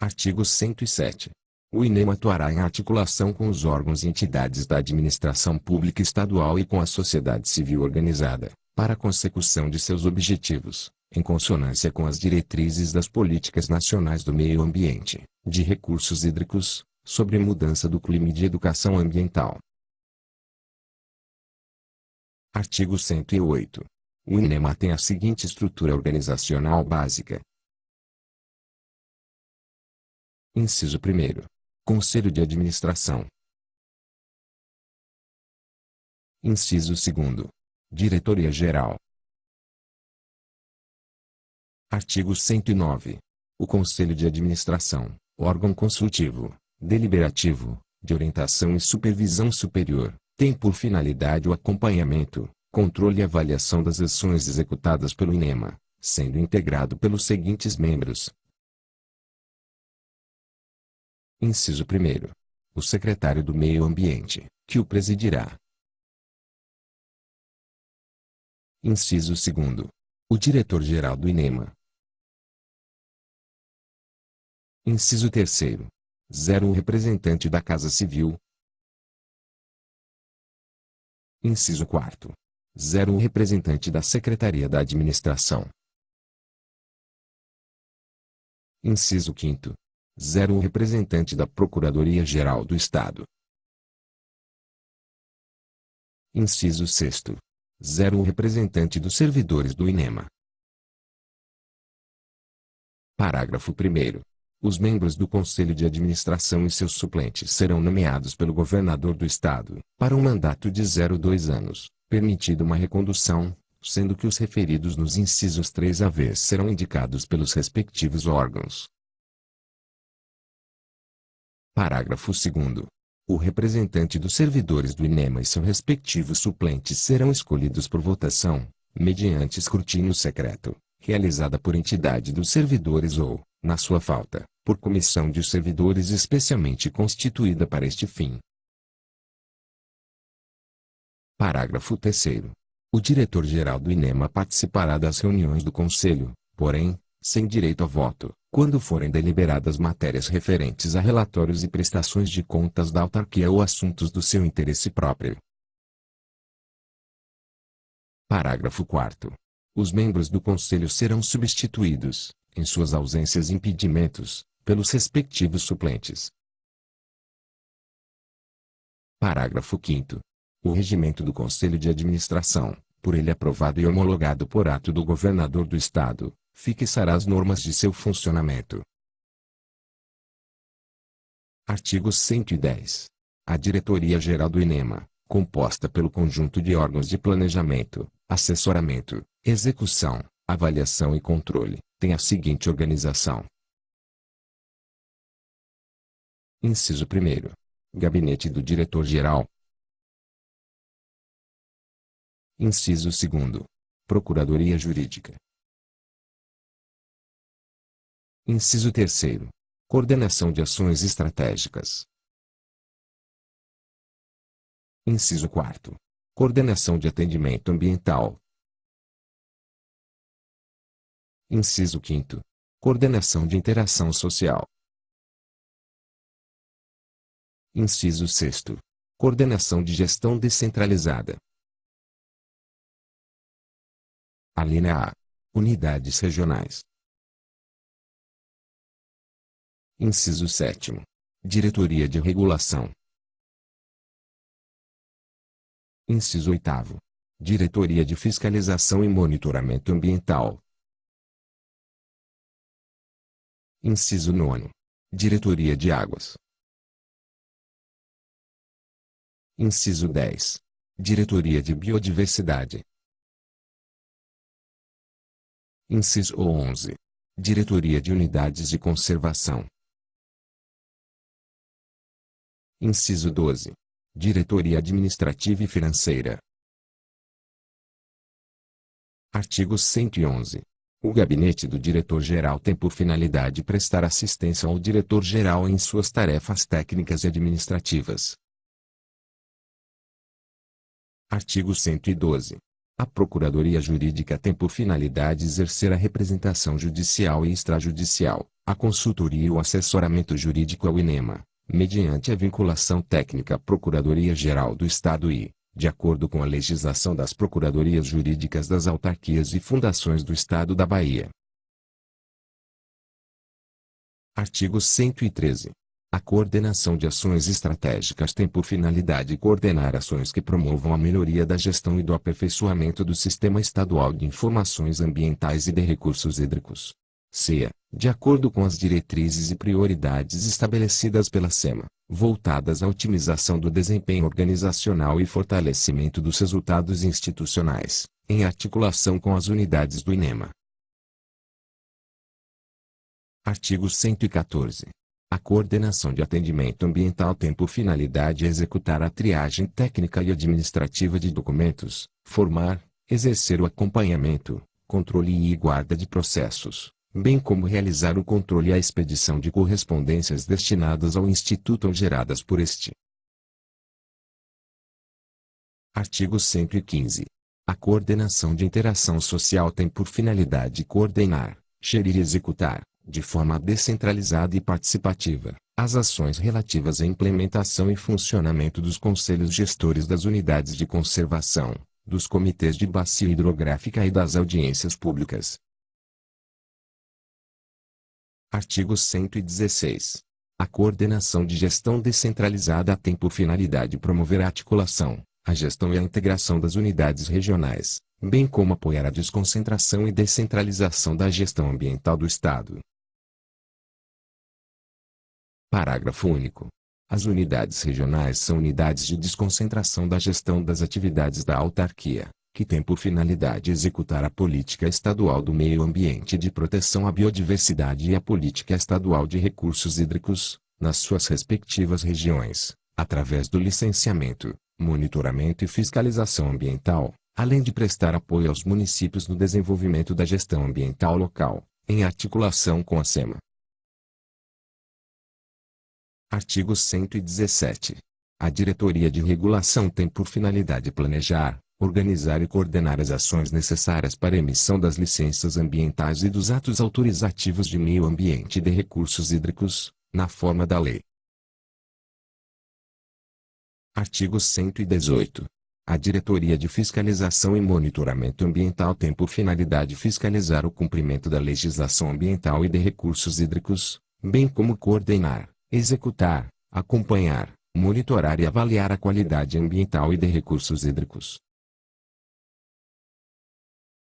Artigo 107. O INEMA atuará em articulação com os órgãos e entidades da administração pública estadual e com a sociedade civil organizada, para a consecução de seus objetivos, em consonância com as diretrizes das políticas nacionais do meio ambiente, de recursos hídricos, sobre mudança do clima e de educação ambiental. Artigo 108. O INEMA tem a seguinte estrutura organizacional básica. Inciso 1º. Conselho de Administração. Inciso 2º. Diretoria-Geral. Artigo 109. O Conselho de Administração, órgão consultivo, deliberativo, de orientação e supervisão superior, tem por finalidade o acompanhamento, controle e avaliação das ações executadas pelo INEMA, sendo integrado pelos seguintes membros. Inciso 1º. O secretário do Meio Ambiente, que o presidirá. Inciso 2º. O diretor-geral do INEMA. Inciso 3º. 0. O representante da Casa Civil. Inciso 4º. 0. O representante da Secretaria da Administração. Inciso 5º. 0. O representante da Procuradoria-Geral do Estado. Inciso 6º. 0. O representante dos servidores do INEMA. Parágrafo 1º. Os membros do Conselho de Administração e seus suplentes serão nomeados pelo governador do Estado, para um mandato de 2 anos, permitida uma recondução, sendo que os referidos nos incisos 3 a v serão indicados pelos respectivos órgãos. Parágrafo 2º. O representante dos servidores do INEMA e seus respectivos suplentes serão escolhidos por votação, mediante escrutínio secreto, realizada por entidade dos servidores ou, na sua falta, por comissão de servidores especialmente constituída para este fim. Parágrafo 3º. O diretor-geral do INEMA participará das reuniões do Conselho, porém, sem direito a voto, quando forem deliberadas matérias referentes a relatórios e prestações de contas da autarquia ou assuntos do seu interesse próprio. Parágrafo 4º. Os membros do Conselho serão substituídos, em suas ausências e impedimentos, pelos respectivos suplentes. Parágrafo 5º. O regimento do Conselho de Administração, por ele aprovado e homologado por ato do governador do Estado, fixará as normas de seu funcionamento. Artigo 110. A Diretoria-Geral do INEMA, composta pelo conjunto de órgãos de planejamento, assessoramento, execução, avaliação e controle, tem a seguinte organização. Inciso 1º. Gabinete do Diretor-Geral. Inciso 2º. Procuradoria Jurídica. Inciso 3º. Coordenação de ações estratégicas. Inciso 4º. Coordenação de atendimento ambiental. Inciso 5º. Coordenação de interação social. Inciso 6º. Coordenação de gestão descentralizada. Alínea A. Unidades regionais. Inciso 7º. Diretoria de Regulação. Inciso 8º. Diretoria de Fiscalização e Monitoramento Ambiental. Inciso 9º. Diretoria de Águas. Inciso 10. Diretoria de Biodiversidade. Inciso 11. Diretoria de Unidades de Conservação. Inciso 12. Diretoria Administrativa e Financeira. Artigo 111. O gabinete do diretor-geral tem por finalidade prestar assistência ao diretor-geral em suas tarefas técnicas e administrativas. Artigo 112. A Procuradoria Jurídica tem por finalidade exercer a representação judicial e extrajudicial, a consultoria e o assessoramento jurídico ao INEMA, mediante a vinculação técnica à Procuradoria-Geral do Estado e, de acordo com a legislação das Procuradorias Jurídicas das Autarquias e Fundações do Estado da Bahia. Artigo 113. A coordenação de ações estratégicas tem por finalidade coordenar ações que promovam a melhoria da gestão e do aperfeiçoamento do Sistema Estadual de Informações Ambientais e de Recursos Hídricos. CEA, de acordo com as diretrizes e prioridades estabelecidas pela SEMA, voltadas à otimização do desempenho organizacional e fortalecimento dos resultados institucionais, em articulação com as unidades do INEMA. Artigo 114. A coordenação de atendimento ambiental tem por finalidade executar a triagem técnica e administrativa de documentos, formar, exercer o acompanhamento, controle e guarda de processos, bem como realizar o controle e a expedição de correspondências destinadas ao Instituto ou geradas por este. Artigo 115. A coordenação de interação social tem por finalidade coordenar, gerir e executar, de forma descentralizada e participativa, as ações relativas à implementação e funcionamento dos conselhos gestores das unidades de conservação, dos comitês de bacia hidrográfica e das audiências públicas. Artigo 116. A coordenação de gestão descentralizada tem por finalidade promover a articulação, a gestão e a integração das unidades regionais, bem como apoiar a desconcentração e descentralização da gestão ambiental do Estado. Parágrafo único. As unidades regionais são unidades de desconcentração da gestão das atividades da autarquia, que tem por finalidade executar a política estadual do meio ambiente de proteção à biodiversidade e a política estadual de recursos hídricos, nas suas respectivas regiões, através do licenciamento, monitoramento e fiscalização ambiental, além de prestar apoio aos municípios no desenvolvimento da gestão ambiental local, em articulação com a SEMA. Artigo 117. A Diretoria de Regulação tem por finalidade planejar, organizar e coordenar as ações necessárias para a emissão das licenças ambientais e dos atos autorizativos de meio ambiente e de recursos hídricos, na forma da lei. Artigo 118. A Diretoria de Fiscalização e Monitoramento Ambiental tem por finalidade fiscalizar o cumprimento da legislação ambiental e de recursos hídricos, bem como coordenar, executar, acompanhar, monitorar e avaliar a qualidade ambiental e de recursos hídricos.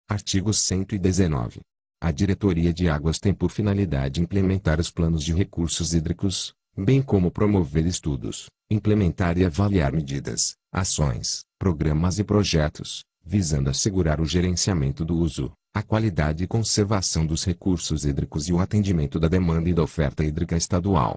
Artigo 119. A Diretoria de Águas tem por finalidade implementar os planos de recursos hídricos, bem como promover estudos, implementar e avaliar medidas, ações, programas e projetos, visando assegurar o gerenciamento do uso, a qualidade e conservação dos recursos hídricos e o atendimento da demanda e da oferta hídrica estadual.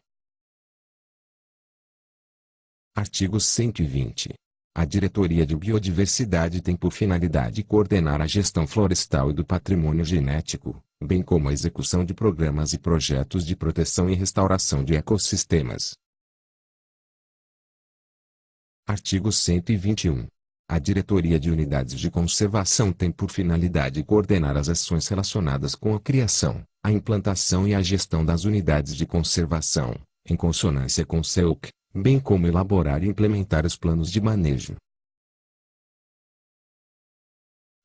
Artigo 120. A Diretoria de Biodiversidade tem por finalidade coordenar a gestão florestal e do patrimônio genético, bem como a execução de programas e projetos de proteção e restauração de ecossistemas. Artigo 121. A Diretoria de Unidades de Conservação tem por finalidade coordenar as ações relacionadas com a criação, a implantação e a gestão das unidades de conservação, em consonância com o SEUC, bem como elaborar e implementar os planos de manejo.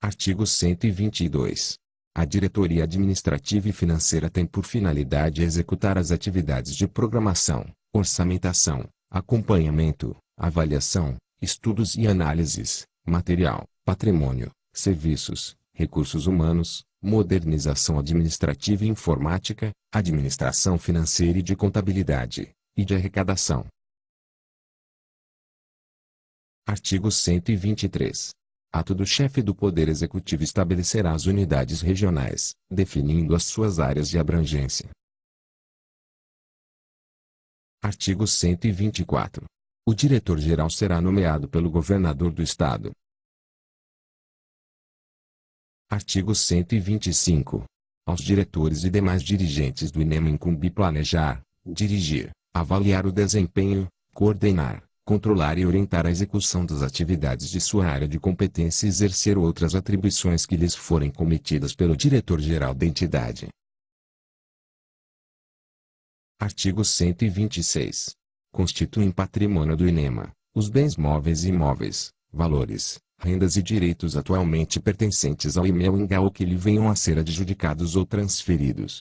Artigo 122. A Diretoria Administrativa e Financeira tem por finalidade executar as atividades de programação, orçamentação, acompanhamento, avaliação, estudos e análises, material, patrimônio, serviços, recursos humanos, modernização administrativa e informática, administração financeira e de contabilidade, e de arrecadação. Artigo 123. Ato do chefe do Poder Executivo estabelecerá as unidades regionais, definindo as suas áreas de abrangência. Artigo 124. O diretor-geral será nomeado pelo governador do Estado. Artigo 125. Aos diretores e demais dirigentes do INEMA incumbe planejar, dirigir, avaliar o desempenho, coordenar, controlar e orientar a execução das atividades de sua área de competência e exercer outras atribuições que lhes forem cometidas pelo diretor-geral da entidade. Artigo 126. Constituem patrimônio do INEMA, os bens móveis e imóveis, valores, rendas e direitos atualmente pertencentes ao IME ou que lhe venham a ser adjudicados ou transferidos.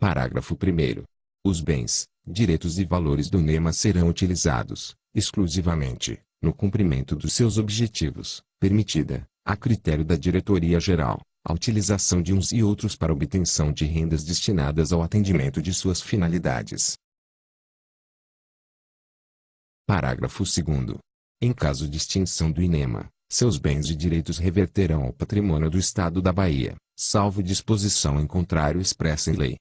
Parágrafo 1º. Os bens, direitos e valores do INEMA serão utilizados, exclusivamente, no cumprimento dos seus objetivos, permitida, a critério da Diretoria-Geral, a utilização de uns e outros para obtenção de rendas destinadas ao atendimento de suas finalidades. Parágrafo 2º. Em caso de extinção do INEMA, seus bens e direitos reverterão ao patrimônio do Estado da Bahia, salvo disposição em contrário expressa em lei.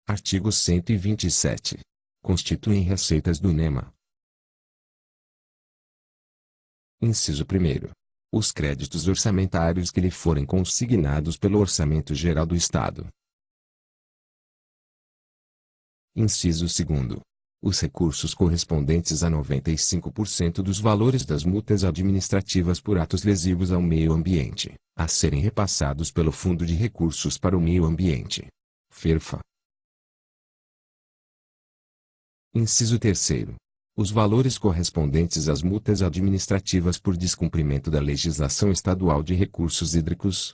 Artigo 127. Constituem receitas do INEMA. Inciso 1º. Os créditos orçamentários que lhe forem consignados pelo Orçamento Geral do Estado. Inciso 2º. Os recursos correspondentes a 95% dos valores das multas administrativas por atos lesivos ao meio ambiente, a serem repassados pelo Fundo de Recursos para o Meio Ambiente. FERFA. Inciso 3º. Os valores correspondentes às multas administrativas por descumprimento da legislação estadual de recursos hídricos.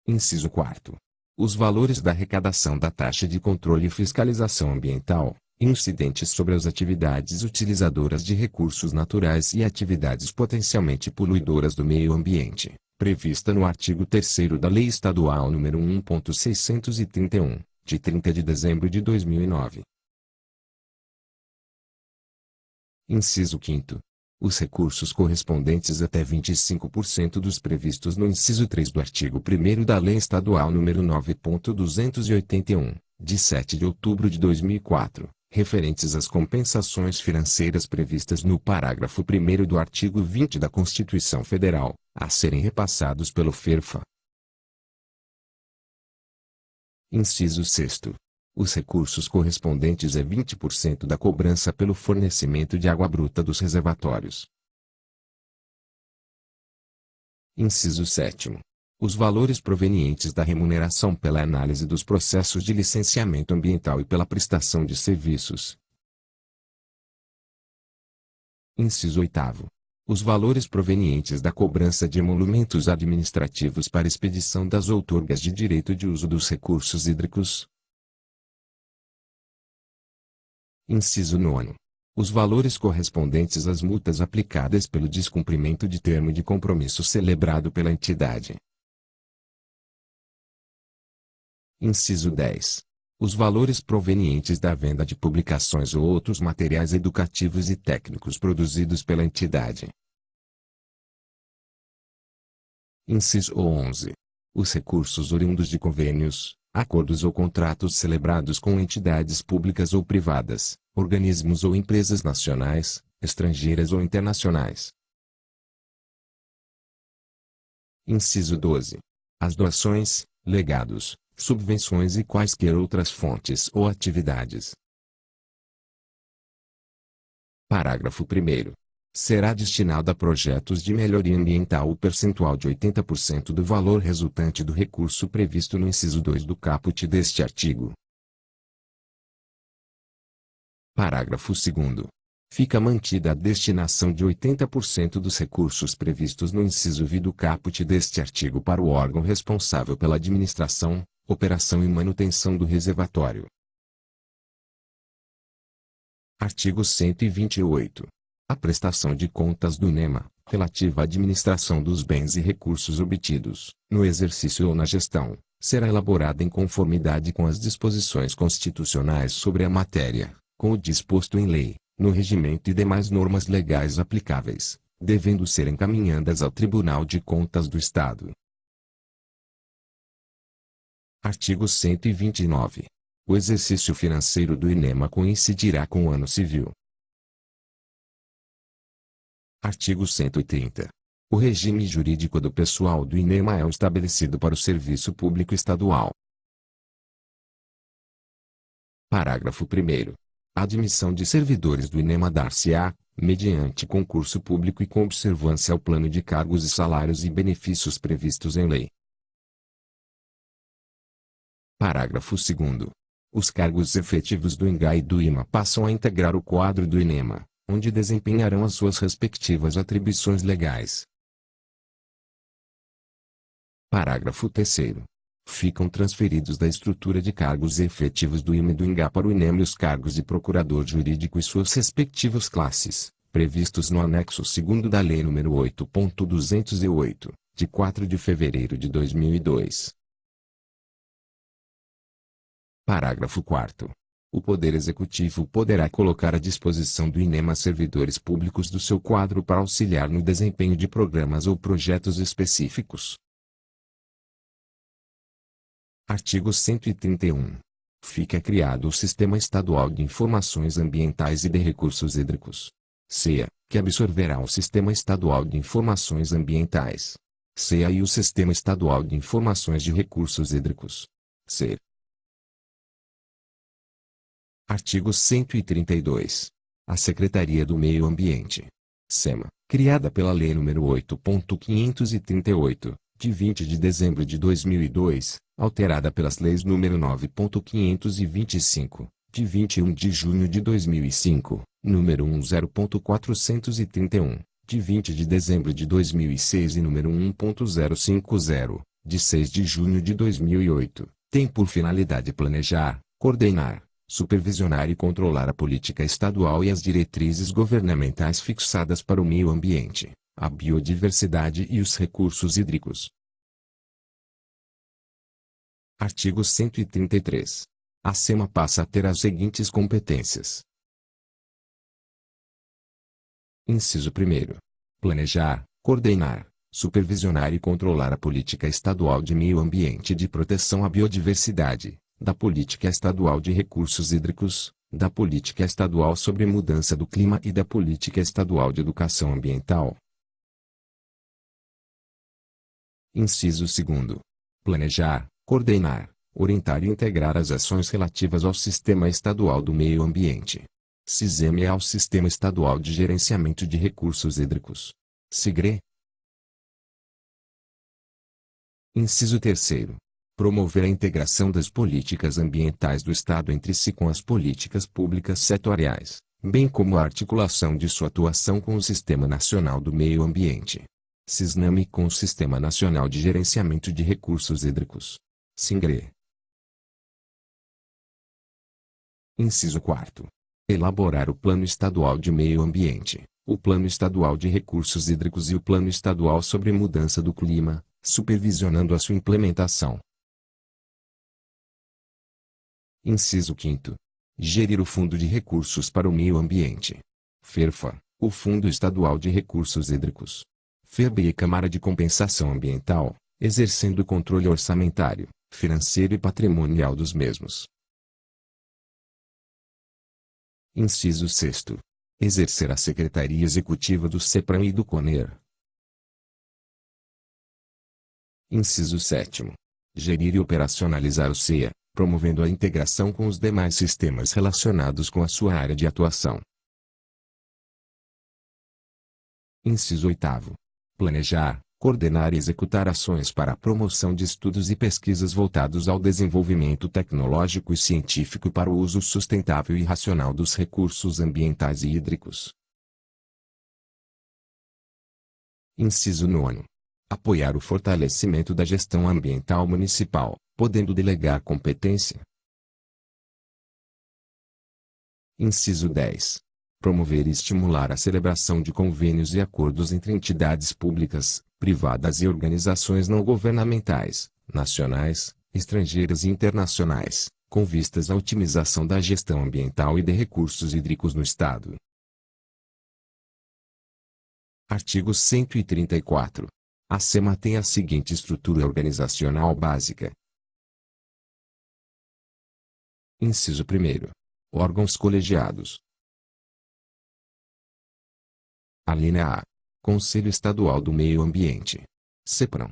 Inciso 4º. Os valores da arrecadação da taxa de controle e fiscalização ambiental, incidentes sobre as atividades utilizadoras de recursos naturais e atividades potencialmente poluidoras do meio ambiente, prevista no artigo 3º da Lei Estadual nº 1.631, de 30 de dezembro de 2009. Inciso 5º. Os recursos correspondentes até 25% dos previstos no inciso 3 do artigo 1º da Lei Estadual nº 9.281, de 7 de outubro de 2004, referentes às compensações financeiras previstas no parágrafo 1º do artigo 20 da Constituição Federal, a serem repassados pelo FERFA. Inciso 6º. Os recursos correspondentes a 20% da cobrança pelo fornecimento de água bruta dos reservatórios. Inciso 7º. Os valores provenientes da remuneração pela análise dos processos de licenciamento ambiental e pela prestação de serviços. Inciso 8º. Os valores provenientes da cobrança de emolumentos administrativos para expedição das outorgas de direito de uso dos recursos hídricos. Inciso 9º. Os valores correspondentes às multas aplicadas pelo descumprimento de termo de compromisso celebrado pela entidade. Inciso 10. Os valores provenientes da venda de publicações ou outros materiais educativos e técnicos produzidos pela entidade. Inciso 11. Os recursos oriundos de convênios, acordos ou contratos celebrados com entidades públicas ou privadas, organismos ou empresas nacionais, estrangeiras ou internacionais. Inciso 12. As doações, legados, subvenções e quaisquer outras fontes ou atividades. Parágrafo 1º. Será destinado a projetos de melhoria ambiental o percentual de 80% do valor resultante do recurso previsto no inciso 2 do caput deste artigo. Parágrafo 2º. Fica mantida a destinação de 80% dos recursos previstos no inciso V do caput deste artigo para o órgão responsável pela administração, operação e manutenção do reservatório. Artigo 128. A prestação de contas do INEMA, relativa à administração dos bens e recursos obtidos, no exercício ou na gestão, será elaborada em conformidade com as disposições constitucionais sobre a matéria, com o disposto em lei, no regimento e demais normas legais aplicáveis, devendo ser encaminhadas ao Tribunal de Contas do Estado. Artigo 129. O exercício financeiro do INEMA coincidirá com o ano civil. Artigo 130. O regime jurídico do pessoal do INEMA é o estabelecido para o serviço público estadual. Parágrafo 1º. A admissão de servidores do INEMA dar-se-á, mediante concurso público e com observância ao plano de cargos e salários e benefícios previstos em lei. Parágrafo 2º. Os cargos efetivos do INGA e do IMA passam a integrar o quadro do INEMA, onde desempenharão as suas respectivas atribuições legais. Parágrafo 3º. Ficam transferidos da estrutura de cargos efetivos do IMA e do INGA para o INEMA os cargos de procurador jurídico e suas respectivas classes, previstos no anexo 2º da Lei nº 8.208, de 4 de fevereiro de 2002. Parágrafo 4º. O Poder Executivo poderá colocar à disposição do INEMA servidores públicos do seu quadro para auxiliar no desempenho de programas ou projetos específicos. Artigo 131. Fica criado o Sistema Estadual de Informações Ambientais e de Recursos Hídricos. SEA, que absorverá o Sistema Estadual de Informações Ambientais. SEA e o Sistema Estadual de Informações de Recursos Hídricos. SER. Artigo 132. A Secretaria do Meio Ambiente, SEMA, criada pela Lei nº 8.538, de 20 de dezembro de 2002, alterada pelas Leis nº 9.525, de 21 de junho de 2005, número 10.431, de 20 de dezembro de 2006 e número 1.050, de 6 de junho de 2008, tem por finalidade planejar, coordenar, supervisionar e controlar a política estadual e as diretrizes governamentais fixadas para o meio ambiente, a biodiversidade e os recursos hídricos. Artigo 133. A SEMA passa a ter as seguintes competências. Inciso 1. Planejar, coordenar, supervisionar e controlar a política estadual de meio ambiente e de proteção à biodiversidade, da política estadual de recursos hídricos, da política estadual sobre mudança do clima e da política estadual de educação ambiental. Inciso 2. Planejar, coordenar, orientar e integrar as ações relativas ao Sistema Estadual do Meio Ambiente. SISEM e ao Sistema Estadual de Gerenciamento de Recursos Hídricos. SIGRE. Inciso 3. Promover a integração das políticas ambientais do Estado entre si com as políticas públicas setoriais, bem como a articulação de sua atuação com o Sistema Nacional do Meio Ambiente, SISNAM, e com o Sistema Nacional de Gerenciamento de Recursos Hídricos, SINGRE. Inciso 4. Elaborar o Plano Estadual de Meio Ambiente, o Plano Estadual de Recursos Hídricos e o Plano Estadual sobre Mudança do Clima, supervisionando a sua implementação. Inciso 5. Gerir o Fundo de Recursos para o Meio Ambiente, FERFA, o Fundo Estadual de Recursos Hídricos, FERB e Câmara de Compensação Ambiental, exercendo o controle orçamentário, financeiro e patrimonial dos mesmos. Inciso 6. Exercer a Secretaria Executiva do CEPRAM e do CONER. Inciso 7. Gerir e operacionalizar o CEA, promovendo a integração com os demais sistemas relacionados com a sua área de atuação. Inciso 8. Planejar, coordenar e executar ações para a promoção de estudos e pesquisas voltados ao desenvolvimento tecnológico e científico para o uso sustentável e racional dos recursos ambientais e hídricos. Inciso 9. Apoiar o fortalecimento da gestão ambiental municipal, podendo delegar competência. Inciso 10. Promover e estimular a celebração de convênios e acordos entre entidades públicas, privadas e organizações não governamentais, nacionais, estrangeiras e internacionais, com vistas à otimização da gestão ambiental e de recursos hídricos no Estado. Artigo 134. A SEMA tem a seguinte estrutura organizacional básica. Inciso 1. Órgãos colegiados. Alínea A. Conselho Estadual do Meio Ambiente, CEPRAM.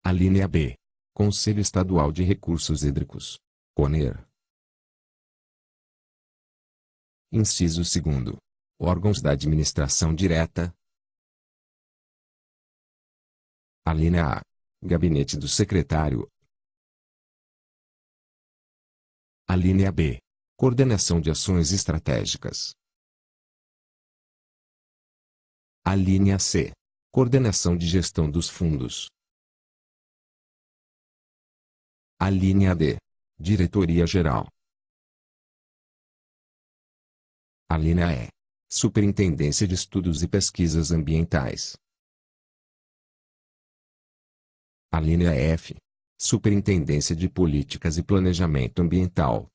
Alínea B. Conselho Estadual de Recursos Hídricos, CONER. Inciso 2. Órgãos da Administração Direta. Alínea A. Gabinete do Secretário. Alínea B. Coordenação de Ações Estratégicas. Alínea C. Coordenação de Gestão dos Fundos. Alínea D. Diretoria-Geral. Alínea E. Superintendência de Estudos e Pesquisas Ambientais. Alínea F. Superintendência de Políticas e Planejamento Ambiental.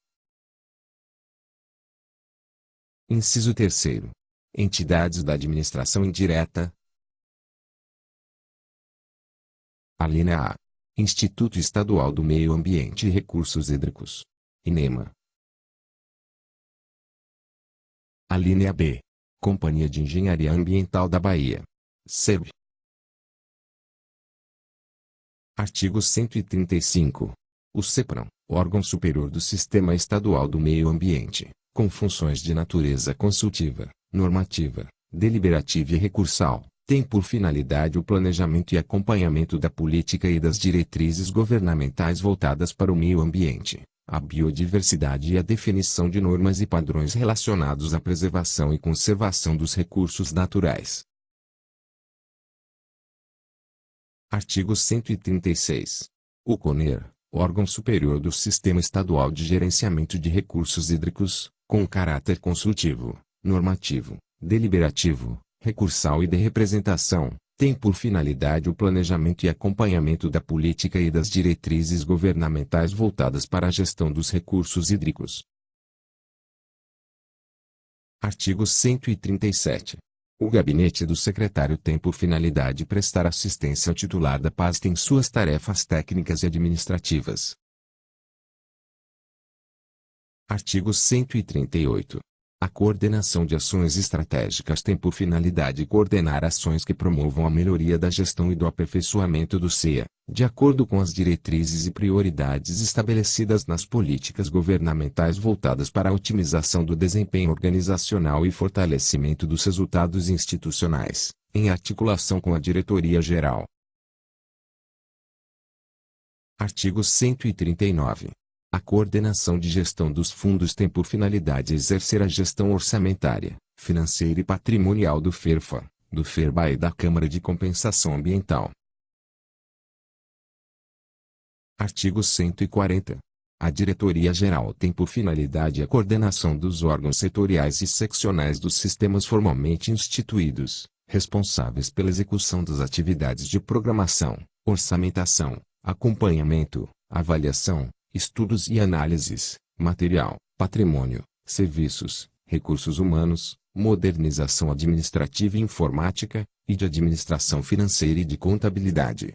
Inciso 3. Entidades da Administração Indireta. Alínea A. Instituto Estadual do Meio Ambiente e Recursos Hídricos, INEMA. Alínea B. Companhia de Engenharia Ambiental da Bahia, SEB. Artigo 135. O CEPRAM, órgão superior do Sistema Estadual do Meio Ambiente, com funções de natureza consultiva, normativa, deliberativa e recursal, tem por finalidade o planejamento e acompanhamento da política e das diretrizes governamentais voltadas para o meio ambiente, a biodiversidade e a definição de normas e padrões relacionados à preservação e conservação dos recursos naturais. Artigo 136. O CONER, órgão superior do Sistema Estadual de Gerenciamento de Recursos Hídricos, com caráter consultivo, normativo, deliberativo, recursal e de representação, tem por finalidade o planejamento e acompanhamento da política e das diretrizes governamentais voltadas para a gestão dos recursos hídricos. Artigo 137. O gabinete do secretário tem por finalidade prestar assistência ao titular da pasta em suas tarefas técnicas e administrativas. Artigo 138. A coordenação de ações estratégicas tem por finalidade coordenar ações que promovam a melhoria da gestão e do aperfeiçoamento do SEA, de acordo com as diretrizes e prioridades estabelecidas nas políticas governamentais voltadas para a otimização do desempenho organizacional e fortalecimento dos resultados institucionais, em articulação com a Diretoria-Geral. Artigo 139. A coordenação de gestão dos fundos tem por finalidade exercer a gestão orçamentária, financeira e patrimonial do FERFA, do FERBA e da Câmara de Compensação Ambiental. Artigo 140. A Diretoria-Geral tem por finalidade a coordenação dos órgãos setoriais e seccionais dos sistemas formalmente instituídos, responsáveis pela execução das atividades de programação, orçamentação, acompanhamento, avaliação, estudos e análises, material, patrimônio, serviços, recursos humanos, modernização administrativa e informática, e de administração financeira e de contabilidade.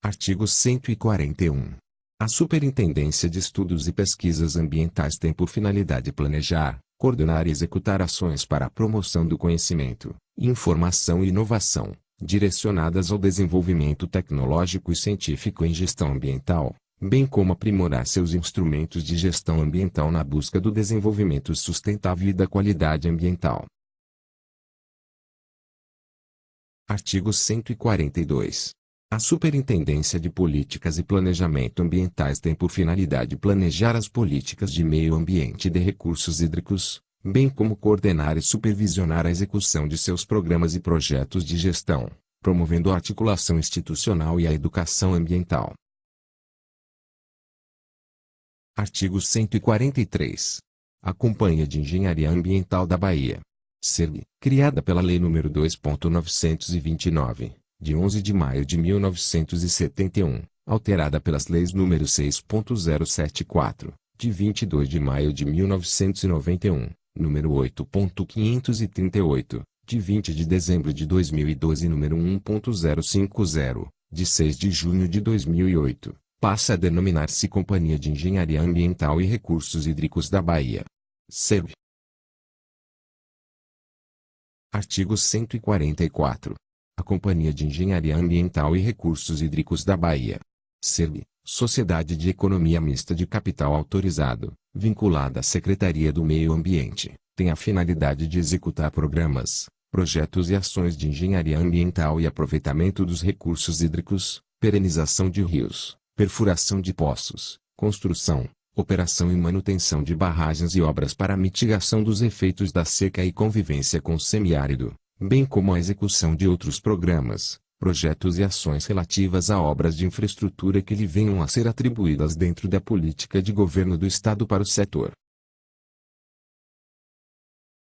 Artigo 141. A Superintendência de Estudos e Pesquisas Ambientais tem por finalidade planejar, coordenar e executar ações para a promoção do conhecimento, informação e inovação, direcionadas ao desenvolvimento tecnológico e científico em gestão ambiental, bem como aprimorar seus instrumentos de gestão ambiental na busca do desenvolvimento sustentável e da qualidade ambiental. Artigo 142. A Superintendência de Políticas e Planejamento Ambientais tem por finalidade planejar as políticas de meio ambiente e de recursos hídricos, bem como coordenar e supervisionar a execução de seus programas e projetos de gestão, promovendo a articulação institucional e a educação ambiental. Artigo 143. A Companhia de Engenharia Ambiental da Bahia, CERB, criada pela Lei nº 2.929, de 11 de maio de 1971, alterada pelas Leis nº 6.074, de 22 de maio de 1991, número 8.538, de 20 de dezembro de 2012 e número 1.050, de 6 de junho de 2008, passa a denominar-se Companhia de Engenharia Ambiental e Recursos Hídricos da Bahia, CERB. Artigo 144. A Companhia de Engenharia Ambiental e Recursos Hídricos da Bahia, CERB, Sociedade de Economia Mista de Capital Autorizado, vinculada à Secretaria do Meio Ambiente, tem a finalidade de executar programas, projetos e ações de engenharia ambiental e aproveitamento dos recursos hídricos, perenização de rios, perfuração de poços, construção, operação e manutenção de barragens e obras para mitigação dos efeitos da seca e convivência com o semiárido, bem como a execução de outros programas, projetos e ações relativas a obras de infraestrutura que lhe venham a ser atribuídas dentro da política de governo do Estado para o setor.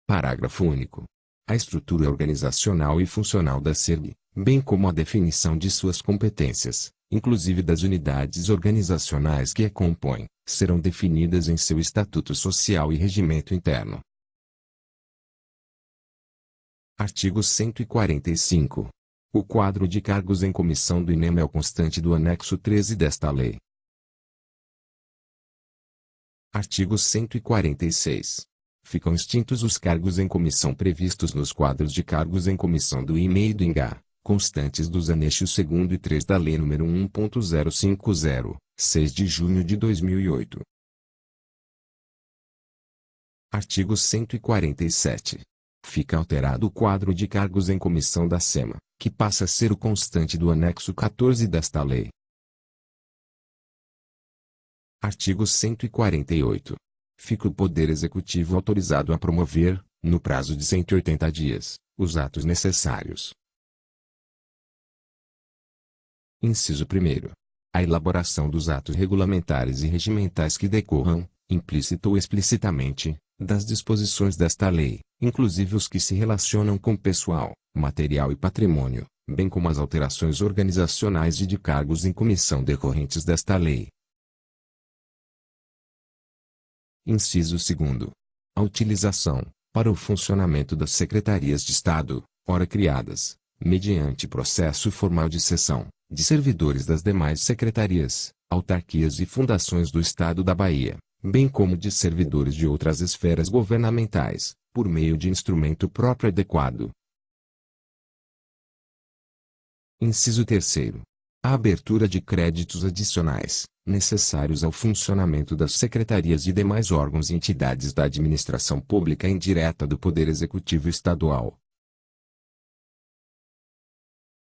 Parágrafo único. A estrutura organizacional e funcional da CERB, bem como a definição de suas competências, inclusive das unidades organizacionais que a compõem, serão definidas em seu Estatuto Social e Regimento Interno. Artigo 145. O quadro de cargos em comissão do INEM é o constante do anexo 13 desta lei. Artigo 146. Ficam extintos os cargos em comissão previstos nos quadros de cargos em comissão do IME e do INGA, constantes dos anexos 2º e 3 da Lei nº 1.050, 6 de junho de 2008. Artigo 147. Fica alterado o quadro de cargos em comissão da SEMA, que passa a ser o constante do anexo 14 desta lei. Artigo 148. Fica o Poder Executivo autorizado a promover, no prazo de 180 dias, os atos necessários. Inciso 1º. A elaboração dos atos regulamentares e regimentais que decorram, implícita ou explicitamente, das disposições desta lei, inclusive os que se relacionam com pessoal, material e patrimônio, bem como as alterações organizacionais e de cargos em comissão decorrentes desta lei. Inciso 2º. A utilização, para o funcionamento das secretarias de Estado, ora criadas, mediante processo formal de cessão, de servidores das demais secretarias, autarquias e fundações do Estado da Bahia, bem como de servidores de outras esferas governamentais, por meio de instrumento próprio adequado. Inciso 3º. A abertura de créditos adicionais, necessários ao funcionamento das secretarias e demais órgãos e entidades da administração pública indireta do Poder Executivo Estadual.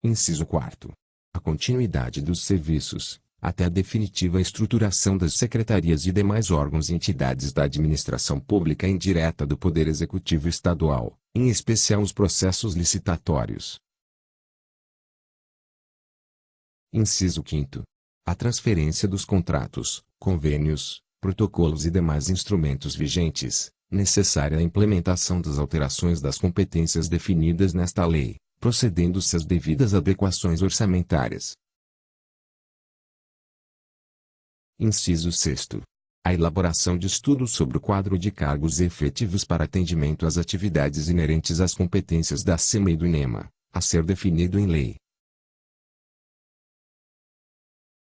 Inciso 4º. A continuidade dos serviços, até a definitiva estruturação das secretarias e demais órgãos e entidades da administração pública indireta do Poder Executivo Estadual, em especial os processos licitatórios. Inciso 5º. A transferência dos contratos, convênios, protocolos e demais instrumentos vigentes, necessária à implementação das alterações das competências definidas nesta lei, procedendo-se às devidas adequações orçamentárias. Inciso 6º. A elaboração de estudos sobre o quadro de cargos efetivos para atendimento às atividades inerentes às competências da SEMA e do INEMA, a ser definido em lei.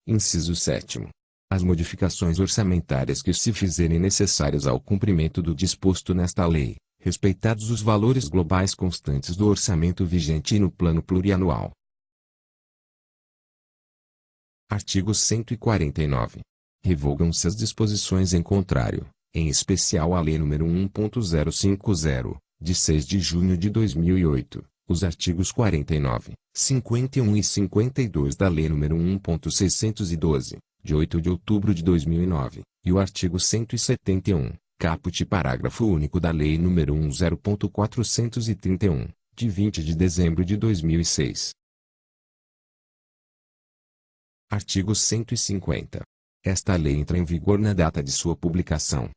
Inciso 7º. As modificações orçamentárias que se fizerem necessárias ao cumprimento do disposto nesta lei, respeitados os valores globais constantes do orçamento vigente e no plano plurianual. Artigo 149. Revogam-se as disposições em contrário, em especial a Lei nº 1.050, de 6 de junho de 2008, os artigos 49, 51 e 52 da Lei nº 1.612, de 8 de outubro de 2009, e o artigo 171, caput parágrafo único da Lei nº 10.431, de 20 de dezembro de 2006. Artigo 150. Esta lei entra em vigor na data de sua publicação.